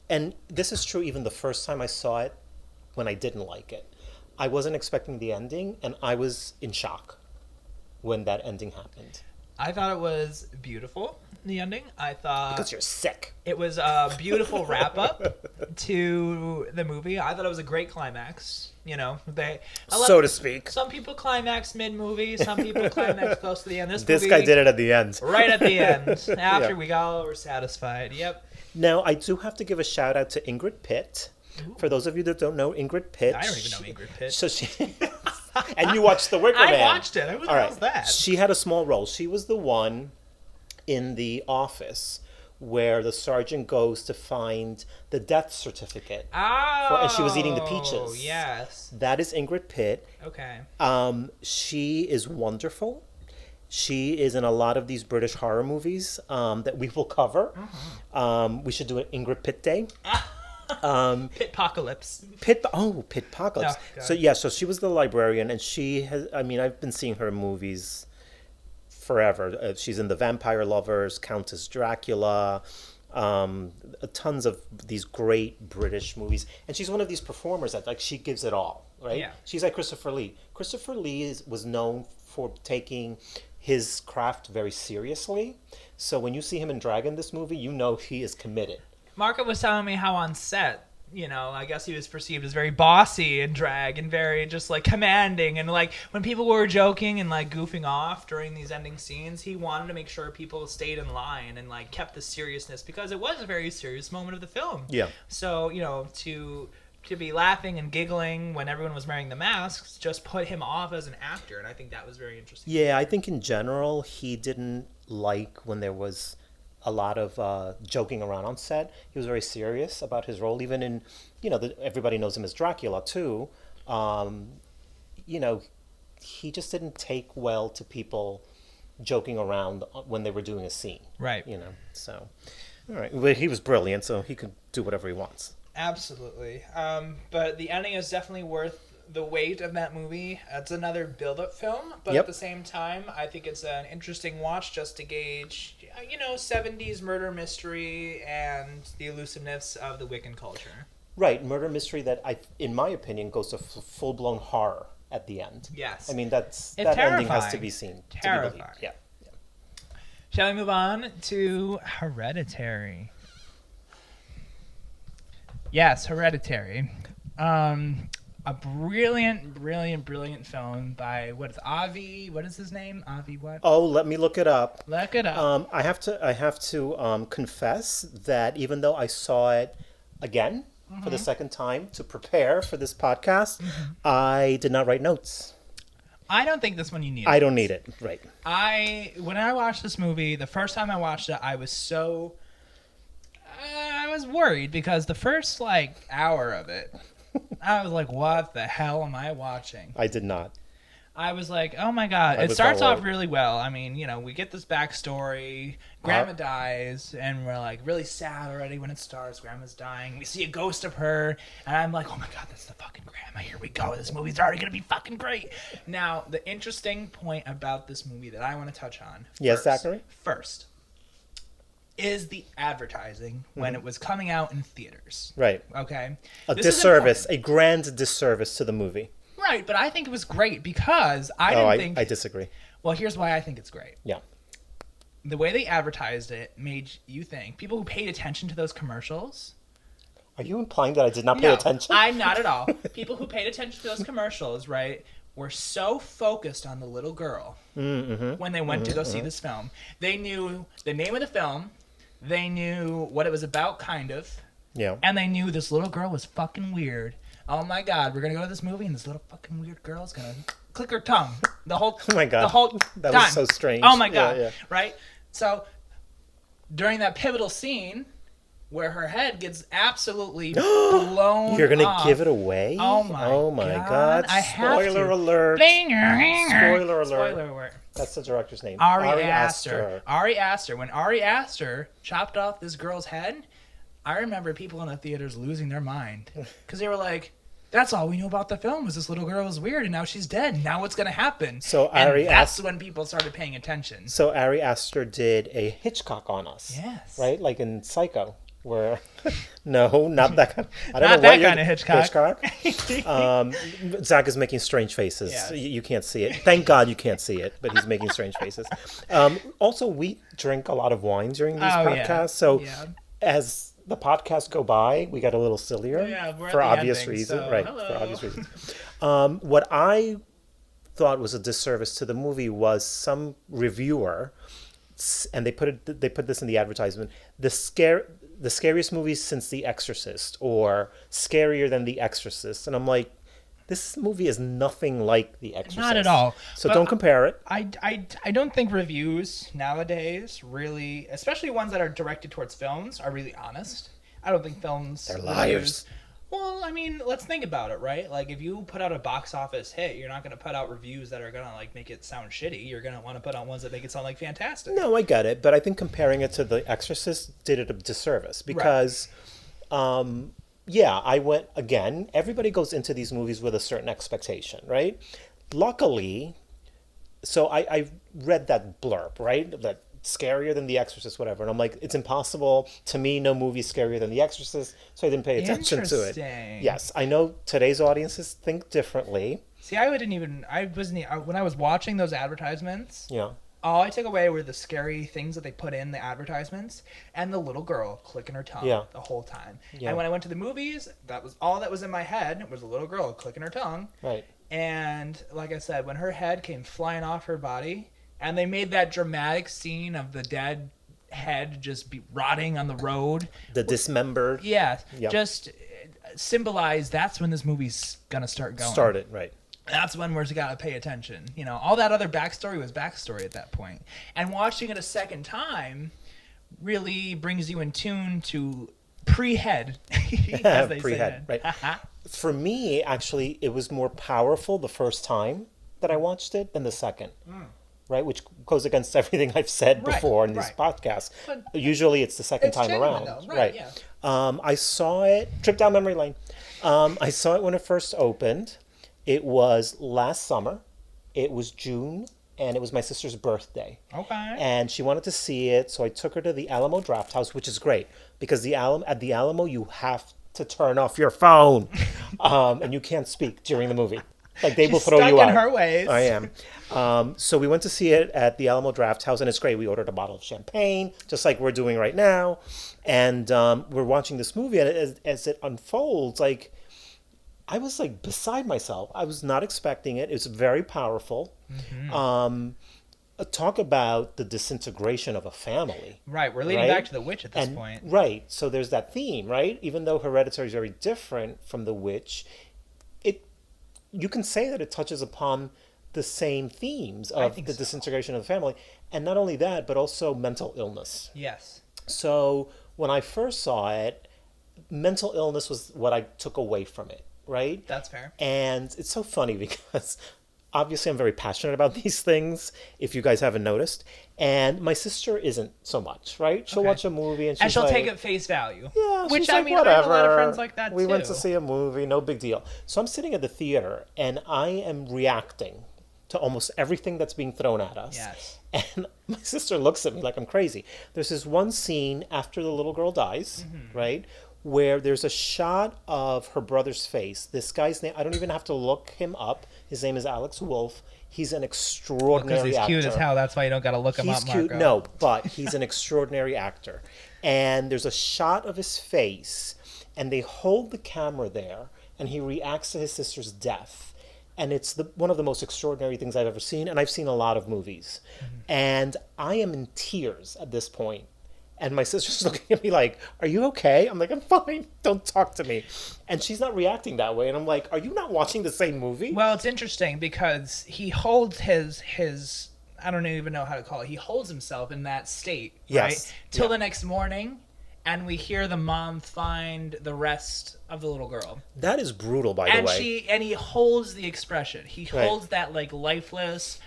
and this is true even the first time I saw it when I didn't like it. I wasn't expecting the ending, and I was in shock when that ending happened.
I thought it was beautiful, the ending. I thought
Because you're sick.
it was a beautiful wrap-up to the movie. I thought it was a great climax.
So to speak.
Some people climax mid-movie. Some people climax close to the end.
This
movie,
guy did it at the end.
right at the end. After we all were satisfied. Yep.
Now, I do have to give a shout out to Ingrid Pitt.
Ooh.
For those of you that don't know Ingrid Pitt.
I don't even know Ingrid Pitt.
So she... And you watched The Wicker Man.
I watched it. Who the hell's that?
She had a small role. She was the one in the office where the sergeant goes to find the death certificate.
Oh.
And she was eating the peaches.
Yes.
That is Ingrid Pitt.
Okay.
She is wonderful. She is in a lot of these British horror movies that we will cover.
Uh-huh.
We should do an Ingrid Pitt Day.
Pitpocalypse.
Pitpocalypse.
No,
So she was the librarian, and she has. I mean, I've been seeing her movies forever. She's in The Vampire Lovers, Countess Dracula, tons of these great British movies, and she's one of these performers that she gives it all, right?
Yeah.
She's like Christopher Lee. Christopher Lee was known for taking his craft very seriously. So when you see him in drag in this movie, he is committed.
Marco was telling me how on set, I guess he was perceived as very bossy in drag and very just like commanding. And like when people were joking and like goofing off during these ending scenes, he wanted to make sure people stayed in line and like kept the seriousness, because it was a very serious moment of the film.
Yeah.
So, to be laughing and giggling when everyone was wearing the masks just put him off as an actor. And I think that was very interesting.
Yeah, I think in general, he didn't like when there was a lot of joking around on set. He was very serious about his role, even in, everybody knows him as Dracula too. He just didn't take well to people joking around when they were doing a scene.
Right.
So, all right. But he was brilliant, so he could do whatever he wants.
Absolutely. But the ending is definitely worth the weight of that movie. It's another build-up film, but
Yep.
at the same time, I think it's an interesting watch just to gauge, 70s murder mystery and the elusiveness of the Wiccan culture.
Right, murder mystery that, in my opinion, goes to full-blown horror at the end.
Yes.
I mean, that
terrifying.
ending has to be seen.
Terrifying.
To be believed. Yeah.
Shall we move on to Hereditary? Yes, Hereditary. A brilliant film by what is Avi? What is his name? Avi what?
Oh, let me look it up.
Look it up.
I have to confess that even though I saw it again for the second time to prepare for this podcast, I did not write notes.
I don't think this one you need.
I don't need it. Right.
When I watched this movie, the first time I watched it, I was I was worried because the first like hour of it, I was like, "What the hell am I watching?"
I did not.
I was like, "Oh my god!"
I
It
was
starts
not
off
worried.
really well. I mean, we get this backstory. Grandma dies, and we're like really sad already when it starts. Grandma's dying. We see a ghost of her, and I'm like, "Oh my god, that's the fucking grandma! Here we go. This movie's already gonna be fucking great." Now, the interesting point about this movie that I want to touch on,
Yes, Zachary?
first, is the advertising when it was coming out in theaters.
Right.
Okay,
A
This is
disservice,
important.
a grand disservice to the movie.
Right, but I think it was great because I
Oh,
didn't think.
I disagree.
Well, here's why I think it's great.
Yeah.
The way they advertised it made you think people who paid attention to those commercials.
Are you implying that I did not pay
No,
attention?
I'm not at all. People who paid attention to those commercials, right, were so focused on the little girl when they went to go see this film. They knew the name of the film, they knew what it was about, kind of,
Yeah.
and they knew this little girl was fucking weird. Oh my god, we're gonna go to this movie and this little fucking weird girl's gonna click her tongue the whole.
Oh my God.
The whole
That
time.
was so strange.
Oh my
Yeah,
god,
yeah.
right? So during that pivotal scene where her head gets absolutely blown,
You're gonna
off,
give it away?
Oh my
God!
I have
Spoiler
to.
alert!
Spoiler
Spoiler alert!
alert.
That's the director's name.
Ari Aster. Ari Aster. When Ari Aster chopped off this girl's head, I remember people in the theaters losing their mind because they were like, "That's all we knew about the film was this little girl was weird, and now she's dead. Now what's gonna happen?"
So
and
Ari
that's when people started paying attention.
So Ari Aster did a Hitchcock on us.
Yes.
Right, like in Psycho, where no, not that kind. I don't
Not
know
that
what
kind of Hitchcock.
Zach is making strange faces.
Yeah.
You can't see it. Thank God you can't see it, but he's making strange faces. Also, we drink a lot of wine during these podcasts, so
Yeah.
as the podcasts go by, we got a little sillier
Yeah, we're at
for
the
obvious
ending,
reasons.
so
Right,
hello.
for obvious reasons. What I thought was a disservice to the movie was some reviewer, and they put this in the advertisement, the scariest movies since The Exorcist, or scarier than The Exorcist, and I'm like, this movie is nothing like The Exorcist.
Not at all.
So
But
don't compare it.
I don't think reviews nowadays really, especially ones that are directed towards films, are really honest. I don't think films.
They're liars.
Well, I mean, let's think about it, right? Like, if you put out a box office hit, you're not going to put out reviews that are going to, like, make it sound shitty. You're going to want to put out ones that make it sound, like, fantastic.
No, I get it, but I think comparing it to The Exorcist did it a disservice because, yeah, I went again. Everybody goes into these movies with a certain expectation, right? Luckily, so I read that blurb, right? That scarier than The Exorcist, whatever, and I'm like, it's impossible to me. No movie is scarier than The Exorcist, so I didn't pay attention to it.
Interesting.
Yes, I know today's audiences think differently.
See, I wasn't, when I was watching those advertisements,
Yeah.
all I took away were the scary things that they put in the advertisements and the little girl clicking her tongue
Yeah.
the whole time.
Yeah.
And when I went to the movies, that was all that was in my head was a little girl clicking her tongue.
Right.
And like I said, when her head came flying off her body, and they made that dramatic scene of the dead head just be rotting on the road.
The dismembered.
Yeah,
Yep.
just symbolize that's when this movie's gonna start going.
Started, right.
That's when we're gotta pay attention. All that other backstory was backstory at that point. And watching it a second time really brings you in tune to pre-head, as they
Pre-head,
say.
right. For me, actually, it was more powerful the first time that I watched it than the second. Right, which goes against everything I've said
Right,
before in these
right.
podcasts.
But
Usually it's the second
it's
time
genuine,
around.
though. Right, yeah.
I saw it, trip down memory lane. I saw it when it first opened. It was last summer. It was June, and it was my sister's birthday.
Okay.
And she wanted to see it, so I took her to the Alamo Draft House, which is great because at the Alamo you have to turn off your phone, and you can't speak during the movie. Like they will
She's
throw
stuck
you
in
out.
her ways.
I am. So we went to see it at the Alamo Draft House, and it's great. We ordered a bottle of champagne, just like we're doing right now, and we're watching this movie. And as it unfolds, like I was like beside myself. I was not expecting it. It's very powerful. Talk about the disintegration of a family.
Right, we're leading
Right?
back to the witch at this
And
point.
right, so there's that theme, right? Even though Hereditary is very different from The Witch, it you can say that it touches upon the same themes
I
of
think
the
so.
disintegration of the family, and not only that, but also mental illness.
Yes.
So when I first saw it, mental illness was what I took away from it, right?
That's fair.
And it's so funny because obviously I'm very passionate about these things, if you guys haven't noticed. And my sister isn't so much, right? She'll
Okay.
watch a movie and she's
And she'll
like,
take it face value.
yeah,
Which,
she's
I
like,
mean,
whatever.
I have a lot of friends like that,
we
too.
went to see a movie, no big deal. So I'm sitting at the theater and I am reacting to almost everything that's being thrown at us.
Yes.
And my sister looks at me like I'm crazy. There's this one scene after the little girl dies, right? Where there's a shot of her brother's face. This guy's name, I don't even have to look him up. His name is Alex Wolff. He's an
Because
extraordinary
he's
actor.
cute as hell. That's why you don't got to look him
He's
up, Marco.
cute. No, but he's an extraordinary actor. And there's a shot of his face, and they hold the camera there, and he reacts to his sister's death. And it's one of the most extraordinary things I've ever seen, and I've seen a lot of movies. And I am in tears at this point. And my sister's looking at me like, are you okay? I'm like, I'm fine. Don't talk to me. And she's not reacting that way. And I'm like, are you not watching the same movie?
Well, it's interesting because he holds his I don't even know how to call it. He holds himself in that state,
Yes.
right? Till
Yeah.
the next morning, and we hear the mom find the rest of the little girl.
That is brutal, by the way.
And he holds the expression. He
Right.
holds that like lifeless,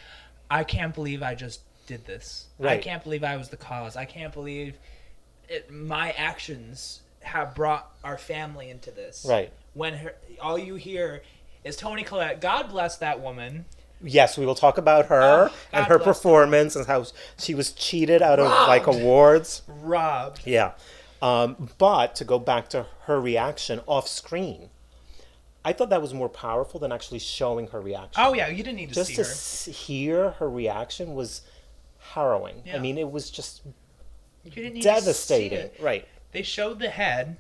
I can't believe I just did this. I
Right.
can't believe I was the cause. I can't believe my actions have brought our family into this.
Right.
When all you hear is Toni Collette. God bless that woman.
Yes, we will talk about her
Oh,
and
God
her
bless
performance and how she was cheated out of like
Robbed.
awards.
Robbed.
Yeah. But to go back to her reaction off screen, I thought that was more powerful than actually showing her reaction.
Oh yeah, you didn't need to
Just
see
to
her.
hear her reaction was harrowing.
Yeah.
I mean, it was just
You didn't need
devastating.
to see it.
Right.
They showed the head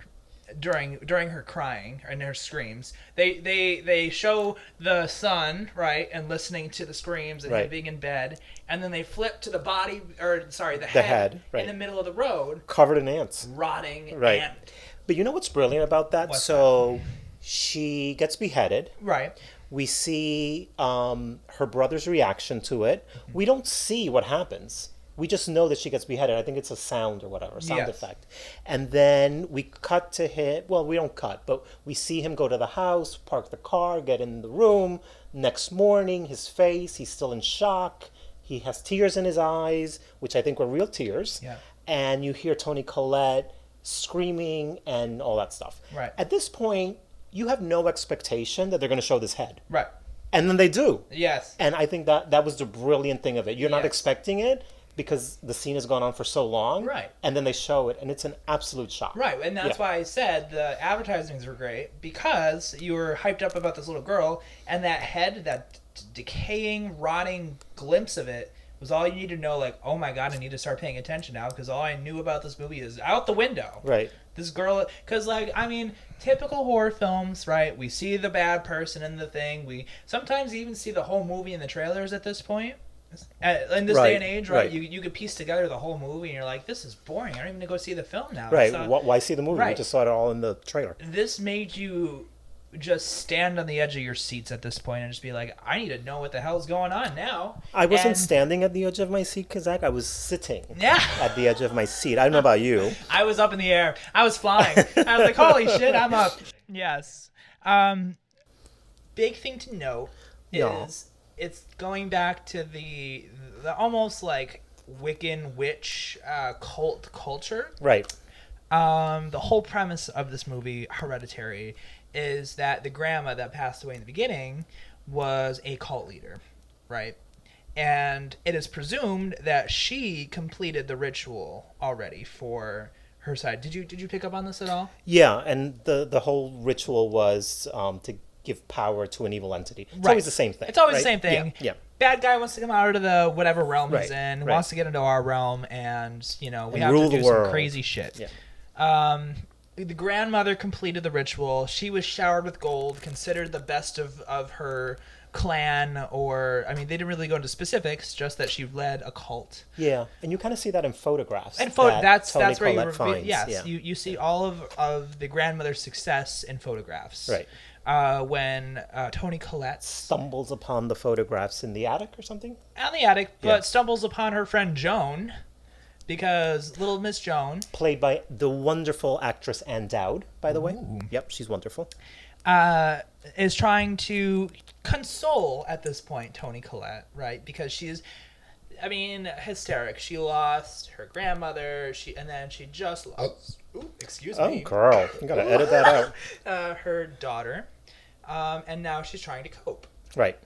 during her crying and her screams. They show the son, right, and listening to the screams and him
Right.
being in bed, and then they flip to the body, or sorry, the
head,
head
right.
in the middle of the road,
Covered in ants.
rotting.
Right.
And,
But you know what's brilliant about that?
What's
So she gets beheaded.
right.
We see her brother's reaction to it. We don't see what happens. We just know that she gets beheaded. I think it's a sound or whatever, sound
Yes.
effect. And then we cut to him. Well, we don't cut, but we see him go to the house, park the car, get in the room. Next morning, his face, he's still in shock. He has tears in his eyes, which I think were real tears.
Yeah.
And you hear Toni Collette screaming and all that stuff.
Right.
At this point, you have no expectation that they're going to show this head.
Right.
And then they do.
Yes.
And I think that was the brilliant thing of it. You're not
Yes.
expecting it because the scene has gone on for so long.
Right.
And then they show it, and it's an absolute shock.
Right, and that's
Yeah.
why I said the advertisements were great, because you were hyped up about this little girl, and that head, that decaying, rotting glimpse of it was all you need to know, like, oh my god, I need to start paying attention now, because all I knew about this movie is out the window.
Right.
This girl, because, like, I mean, typical horror films, right? We see the bad person in the thing. We sometimes even see the whole movie in the trailers at this point. In this day
Right,
and age, right?
right.
You could piece together the whole movie, and you're like, this is boring. I don't even need to go see the film now.
Right.
So,
Why see the movie? We
right.
just saw it all in the trailer.
this made you just stand on the edge of your seats at this point and just be like, I need to know what the hell's going on now.
I wasn't
And-
standing at the edge of my seat, Kazak. I was sitting
Yeah.
at the edge of my seat. I don't know about you.
I was up in the air. I was flying. I was like, holy shit, I'm up. Yes. Big thing to note
Yeah.
is it's going back to the almost like Wiccan witch cult culture.
Right.
The whole premise of this movie, Hereditary, is that the grandma that passed away in the beginning was a cult leader, right? And it is presumed that she completed the ritual already for her side. Did you pick up on this at all?
Yeah, and the whole ritual was to give power to an evil entity. It's
Right.
always the same thing.
It's always
right?
the same thing.
Yeah.
Bad guy wants to come out of the whatever realm
Right,
he's in,
right.
wants to get into our realm, and we
And
have
rule
to do
the
some
world.
crazy shit.
Yeah.
The grandmother completed the ritual. She was showered with gold, considered the best of her clan, or they didn't really go into specifics, just that she led a cult.
Yeah, and you kind of see that in photographs.
And
that
that's
Toni
where
Collette finds.
yes,
Yeah.
you see all of the grandmother's success in photographs.
Right.
When Toni Collette
Stumbles upon the photographs in the attic or something.
out in the attic, but
Yeah.
stumbles upon her friend Joan, because little Miss Joan
Played by the wonderful actress Ann Dowd, by the way. Yep, she's wonderful.
is trying to console at this point Toni Collette, right? Because she's, hysteric. She lost her grandmother. And then she just lost. Excuse
Oh,
me.
girl, you gotta edit that out.
Her daughter, and now she's trying to cope.
Right.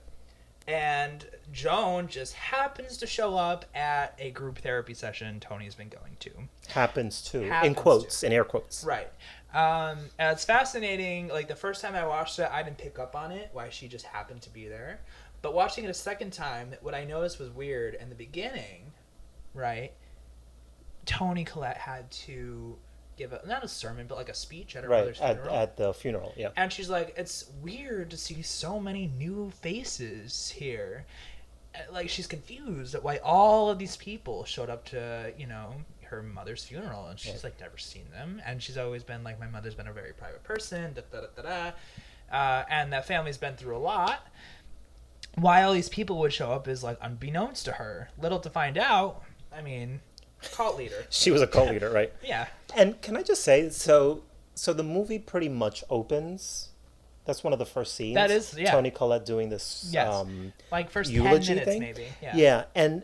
And Joan just happens to show up at a group therapy session Tony's been going to.
Happens to.
Happens
In quotes,
to.
in air quotes.
Right. And it's fascinating. Like, the first time I watched it, I didn't pick up on it, why she just happened to be there. But watching it a second time, what I noticed was weird. In the beginning, right, Toni Collette had to give not a sermon, but like a speech at her
Right,
mother's funeral.
at the funeral, yeah.
And she's like, it's weird to see so many new faces here. Like, she's confused at why all of these people showed up to, her mother's funeral. And she's, like, never seen them. And she's always been like, my mother's been a very private person, and that family's been through a lot. Why all these people would show up is, like, unbeknownst to her. Little to find out, cult leader.
She was a cult leader, right?
Yeah.
And can I just say, so the movie pretty much opens. That's one of the first scenes.
That is, yeah.
Toni Collette doing this
like, first 10
eulogy
minutes,
thing.
maybe. Yeah.
Yeah, and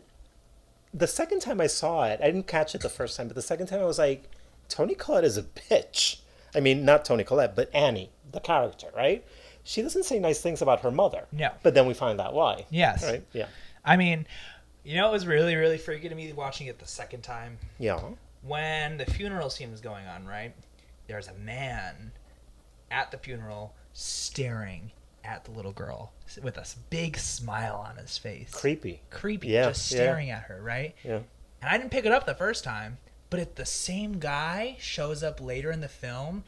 the second time I saw it, I didn't catch it the first time, but the second time I was like, Toni Collette is a bitch. I mean, not Toni Collette, but Annie, the character, right? She doesn't say nice things about her mother.
No.
But then we find out why.
Yes.
Right? Yeah.
It was really, really freaky to me watching it the second time.
Yeah.
When the funeral scene was going on, right? There's a man at the funeral staring at the little girl with a big smile on his face.
Creepy.
Yeah, just staring at her, right?
Yeah.
And I didn't pick it up the first time, but if the same guy shows up later in the film,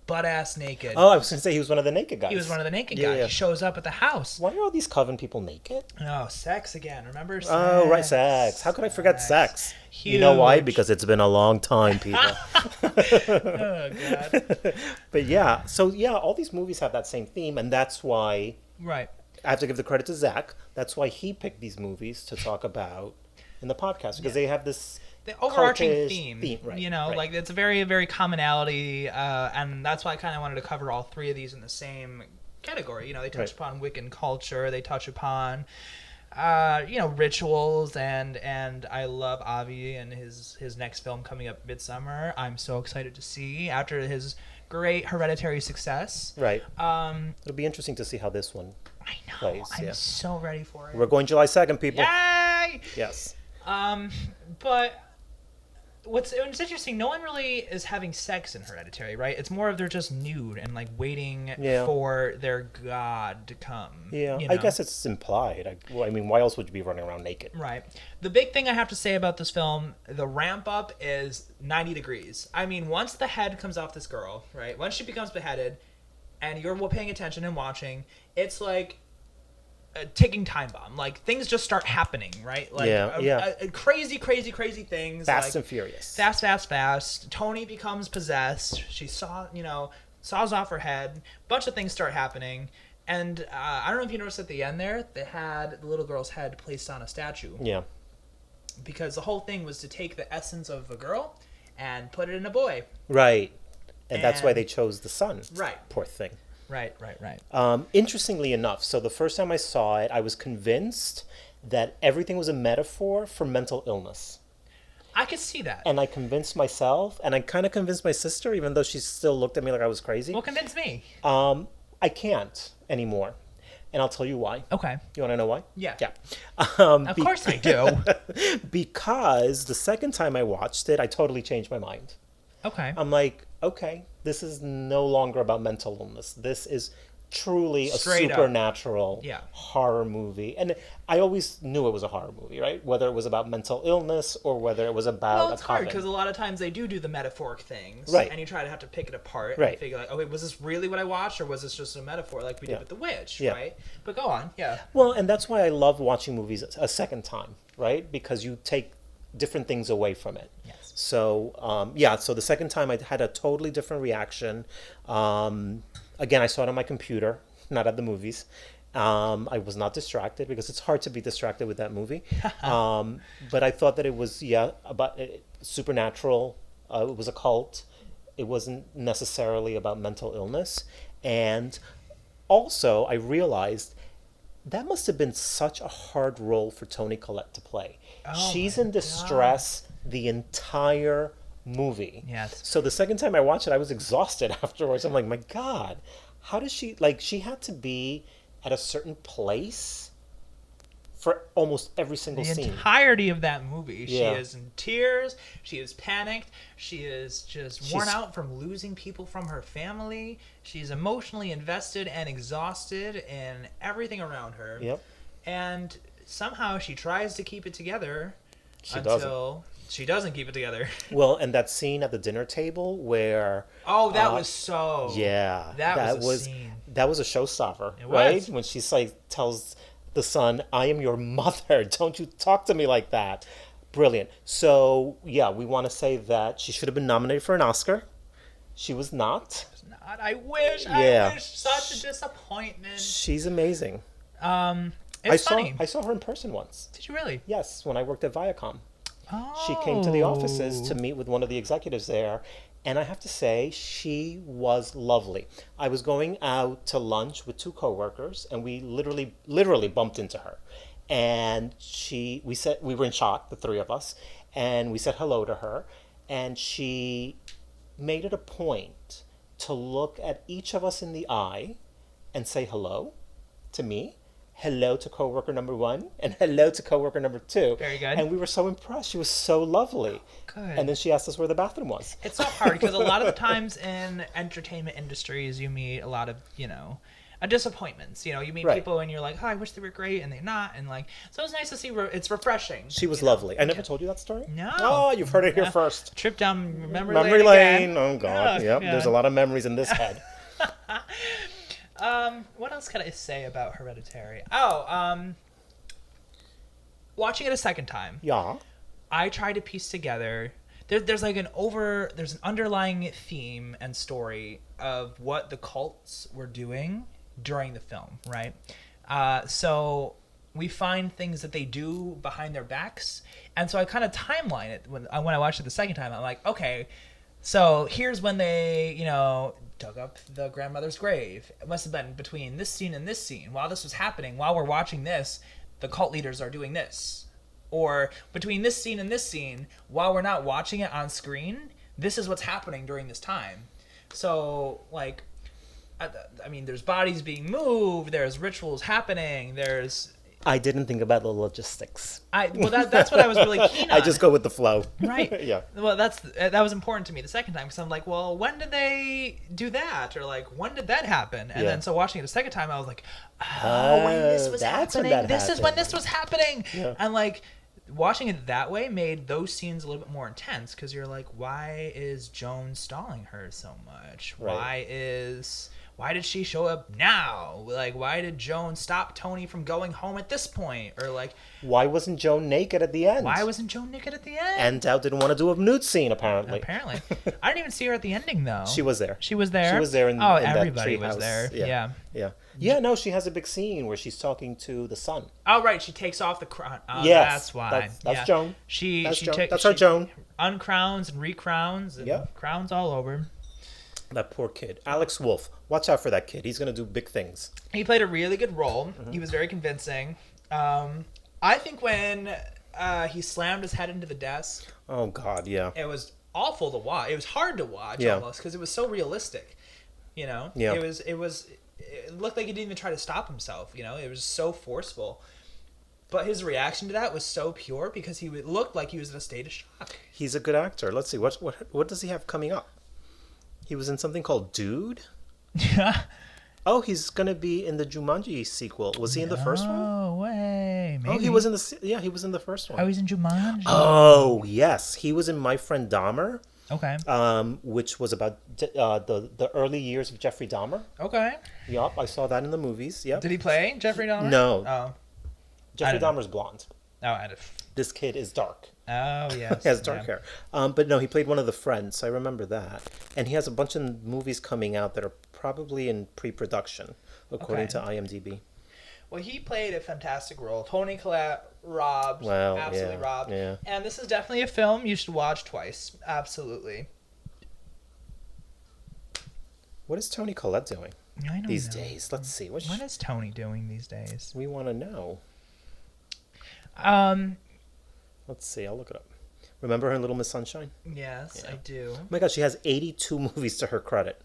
butt-ass naked.
Oh, I was going to say he was one of the naked guys.
He was one of the naked
Yeah,
guys.
yeah.
He shows up at the house.
Why are all these coven people naked?
Oh, sex again. Remember sex?
Oh, right, sex. How could I forget sex?
Huge.
You know why? Because it's been a long time, people.
Oh, God.
But yeah, so yeah, all these movies have that same theme, and that's why
Right.
I have to give the credit to Zach. That's why he picked these movies to talk about in the podcast, because they have this
The overarching
cultish
theme,
right,
like,
right.
it's a very, very commonality, and that's why I kind of wanted to cover all three of these in the same category. They touch
Right.
upon Wiccan culture, they touch upon, rituals, and I love Avi and his next film coming up midsummer. I'm so excited to see after his great Hereditary success.
Right.
Um,
It'll be interesting to see how this one
I know.
plays.
I'm
Yeah.
so ready for it.
We're going July 2nd, people.
Yay!
Yes.
But what's interesting, no one really is having sex in Hereditary, right? It's more of they're just nude and like waiting
Yeah.
for their god to come.
Yeah,
you
I
know?
guess it's implied. I mean, why else would you be running around naked?
Right. The big thing I have to say about this film, the ramp up is 90 degrees. I mean, once the head comes off this girl, right? Once she becomes beheaded and you're paying attention and watching, it's like a ticking time bomb. Like, things just start happening, right? Like, crazy things.
Fast
like,
and furious.
Fast. Tony becomes possessed. She saws off her head. Bunch of things start happening. And I don't know if you noticed at the end there, they had the little girl's head placed on a statue.
Yeah.
Because the whole thing was to take the essence of a girl and put it in a boy.
Right. And that's why
And-
they chose the son.
Right.
Poor thing.
Right.
Interestingly enough, so the first time I saw it, I was convinced that everything was a metaphor for mental illness.
I could see that.
And I convinced myself, and I kind of convinced my sister, even though she still looked at me like I was crazy.
Well, convince me.
I can't anymore. And I'll tell you why.
Okay.
You want to know why?
Yeah.
Yeah.
Of course I do.
Because the second time I watched it, I totally changed my mind.
Okay.
I'm like, okay, this is no longer about mental illness. This is truly a
Straight up.
supernatural
Yeah.
horror movie. And I always knew it was a horror movie, right? Whether it was about mental illness or whether it was about
Well,
a
it's hard
coven.
because a lot of times they do the metaphoric things,
Right.
and you try to have to pick it apart
Right.
and figure like, okay, was this really what I watched, or was this just a metaphor like we
Yeah.
did with The Witch,
Yeah.
right? But go on, yeah.
Well, and that's why I love watching movies a second time, right? Because you take different things away from it.
Yes.
So, yeah, so the second time I had a totally different reaction. Again, I saw it on my computer, not at the movies. I was not distracted because it's hard to be distracted with that movie. But I thought that it was, about supernatural. It was a cult. It wasn't necessarily about mental illness. And also, I realized that must have been such a hard role for Toni Collette to play.
Oh
She's
my
in distress the entire movie.
Yes.
So the second time I watched it, I was exhausted afterwards. I'm like, my God, how does she, like, she had to be at a certain place for almost every single
The
scene.
entirety of that movie, she
Yeah.
is in tears, she is panicked, she is just worn
She's-
out from losing people from her family, she's emotionally invested and exhausted in everything around her.
Yep.
And somehow she tries to keep it together
She
until she doesn't keep it together.
Well, and that scene at the dinner table where
Oh, that was so.
yeah,
That was a scene.
that was a showstopper,
It
right?
was.
When she's like tells the son, "I am your mother. Don't you talk to me like that." Brilliant. So yeah, we want to say that she should have been nominated for an Oscar. She was not.
Not, I wish.
Yeah.
I wish. Such a disappointment.
She's amazing.
It's funny.
I saw her in person once.
Did you really?
Yes, when I worked at Viacom.
Oh.
She came to the offices to meet with one of the executives there, and I have to say she was lovely. I was going out to lunch with two coworkers, and we literally bumped into her. And we were in shock, the three of us, and we said hello to her, and she made it a point to look at each of us in the eye and say hello to me, hello to coworker number one, and hello to coworker number two.
Very good.
And we were so impressed. She was so lovely.
Good.
And then she asked us where the bathroom was.
It's so hard because a lot of the times in entertainment industries, you meet a lot of, disappointments. You meet
Right.
people and you're like, oh, I wish they were great, and they're not. And like, so it's nice to see. It's refreshing.
She was lovely. I never told you that story?
No.
Oh, you've heard it here first.
Trip down memory
Memory
lane.
lane. Oh, God.
Yeah,
Yep.
yeah.
There's a lot of memories in this head.
What else could I say about Hereditary? Oh, watching it a second time,
Yeah.
I try to piece together. There's an underlying theme and story of what the cults were doing during the film, right? So we find things that they do behind their backs, and so I kind of timeline it when I watched it the second time. I'm like, okay, so here's when they, dug up the grandmother's grave. It must have been between this scene and this scene. While this was happening, while we're watching this, the cult leaders are doing this. Or between this scene and this scene, while we're not watching it on screen, this is what's happening during this time. So, like, I mean, there's bodies being moved, there's rituals happening,
I didn't think about the logistics.
that's what I was really keen on.
I just go with the flow.
Right.
Yeah.
Well, that was important to me the second time because I'm like, well, when did they do that? Or like, when did that happen? And
Yeah.
then so watching it a second time, I was like, oh, when this was
that's when
happening.
that
This is when
happened.
this was happening.
Yeah.
And like, watching it that way made those scenes a little bit more intense because you're like, why is Joan stalling her so much?
Right.
Why did she show up now? Like, why did Joan stop Tony from going home at this point? Or like,
Why wasn't Joan naked at the end?
why wasn't Joan naked at the end?
And Dow didn't want to do a nude scene, apparently.
Apparently. I didn't even see her at the ending, though.
She was there.
She was there?
She was there in
Oh,
in that
everybody was
treehouse.
there. Yeah.
Yeah. Yeah, no, she has a big scene where she's talking to the son.
Oh, right. She takes off the crown. Oh,
Yes,
that's why.
that's
Yeah.
Joan.
She
That's Joan.
took-
That's
she
our Joan.
uncrowns and recrowns and
Yeah.
crowns all over.
That poor kid. Alex Wolff. Watch out for that kid. He's going to do big things.
He played a really good role.
Mm-hmm.
He was very convincing. I think when he slammed his head into the desk,
Oh, God, yeah.
it was awful to watch. It was hard to watch
Yeah.
almost because it was so realistic.
Yeah.
It looked like he didn't even try to stop himself. It was so forceful. But his reaction to that was so pure because he looked like he was in a state of shock.
He's a good actor. Let's see. What does he have coming up? He was in something called Dude.
Yeah.
Oh, he's gonna be in the Jumanji sequel. Was he in the first one?
Oh, way. Maybe.
Oh, he was in the yeah, he was in the first one.
Oh, he's in Jumanji.
Oh, yes, he was in My Friend Dahmer,
Okay.
which was about the early years of Jeffrey Dahmer.
Okay.
Yup, I saw that in the movies. Yep.
Did he play Jeffrey Dahmer?
No.
Oh.
Jeffrey
don't know.
Dahmer's blonde.
Oh,
This kid is dark.
oh yes.
He has dark
Yeah.
hair. But no, he played one of the friends. I remember that. And he has a bunch of movies coming out that are probably in pre-production, according to IMDb.
Well, he played a fantastic role. Tony Collette robbed.
Wow,
Absolutely
yeah,
robbed.
yeah.
And this is definitely a film you should watch twice. Absolutely.
What is Tony Collette doing
I don't
these
know.
days? Let's see.
What is Tony doing these days?
We want to know. Let's see. I'll look it up. Remember her in Little Miss Sunshine?
Yes,
Yeah.
I do.
Oh my God, she has 82 movies to her credit.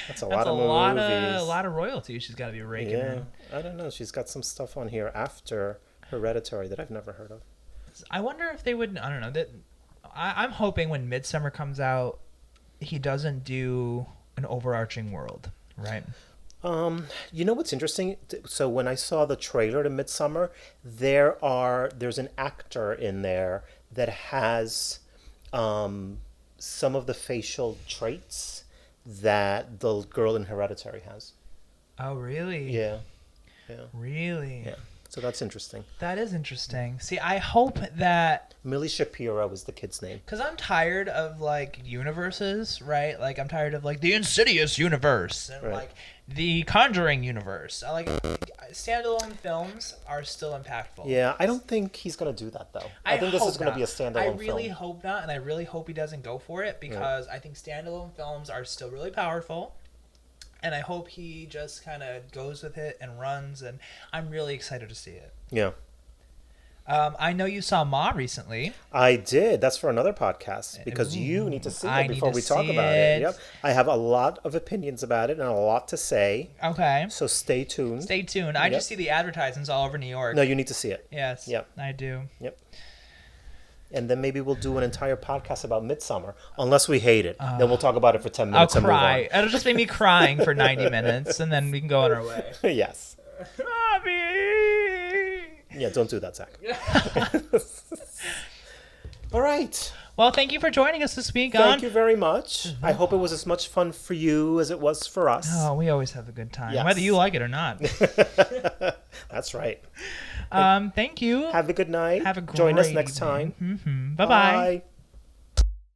That's a lot
That's
of
a
movies.
lot of royalties she's got to be raking
Yeah,
in.
I don't know. She's got some stuff on here after Hereditary that I've never heard of.
I wonder if they would. I don't know. I'm hoping when Midsummer comes out, he doesn't do an overarching world, right?
You know what's interesting? So when I saw the trailer to Midsummer, there's an actor in there that has some of the facial traits that the girl in Hereditary has.
Oh, really?
Yeah.
Really?
Yeah. So that's interesting.
That is interesting. See, I hope that
Millie Shapiro is the kid's name.
because I'm tired of like universes, right? Like I'm tired of like the Insidious universe and
Right.
like the Conjuring universe. I like standalone films are still impactful.
Yeah, I don't think he's going to do that, though. I think this
hope
is going to
not.
be a standalone
I really
film.
hope not, and I really hope he doesn't go for it because I think standalone films are still really powerful. And I hope he just kind of goes with it and runs, and I'm really excited to see it.
Yeah.
I know you saw Ma recently.
I did. That's for another podcast because you need to see
I
it
need
before
to
we talk
see
about
it.
it. Yep. I have a lot of opinions about it and a lot to say.
Okay.
So stay tuned.
Stay tuned. I
Yep.
just see the advertisements all over New York.
No, you need to see it.
Yes.
Yep.
I do.
Yep. And then maybe we'll do an entire podcast about Midsummer, unless we hate it. Then we'll talk about it for 10
I'll
minutes and
cry. It'll just make me crying for 90 minutes, and then we can go on our way.
move on. Yes.
Mommy!
Yeah, don't do that, Zach. All right.
Well, thank you for joining us this week on...
Thank you very much. I hope it was as much fun for you as it was for us.
Oh, we always have a good time,
Yes.
whether you like it or not.
That's right.
Thank you.
Have a good night.
Have a great
Join us next
evening.
time.
Bye-bye.
Bye.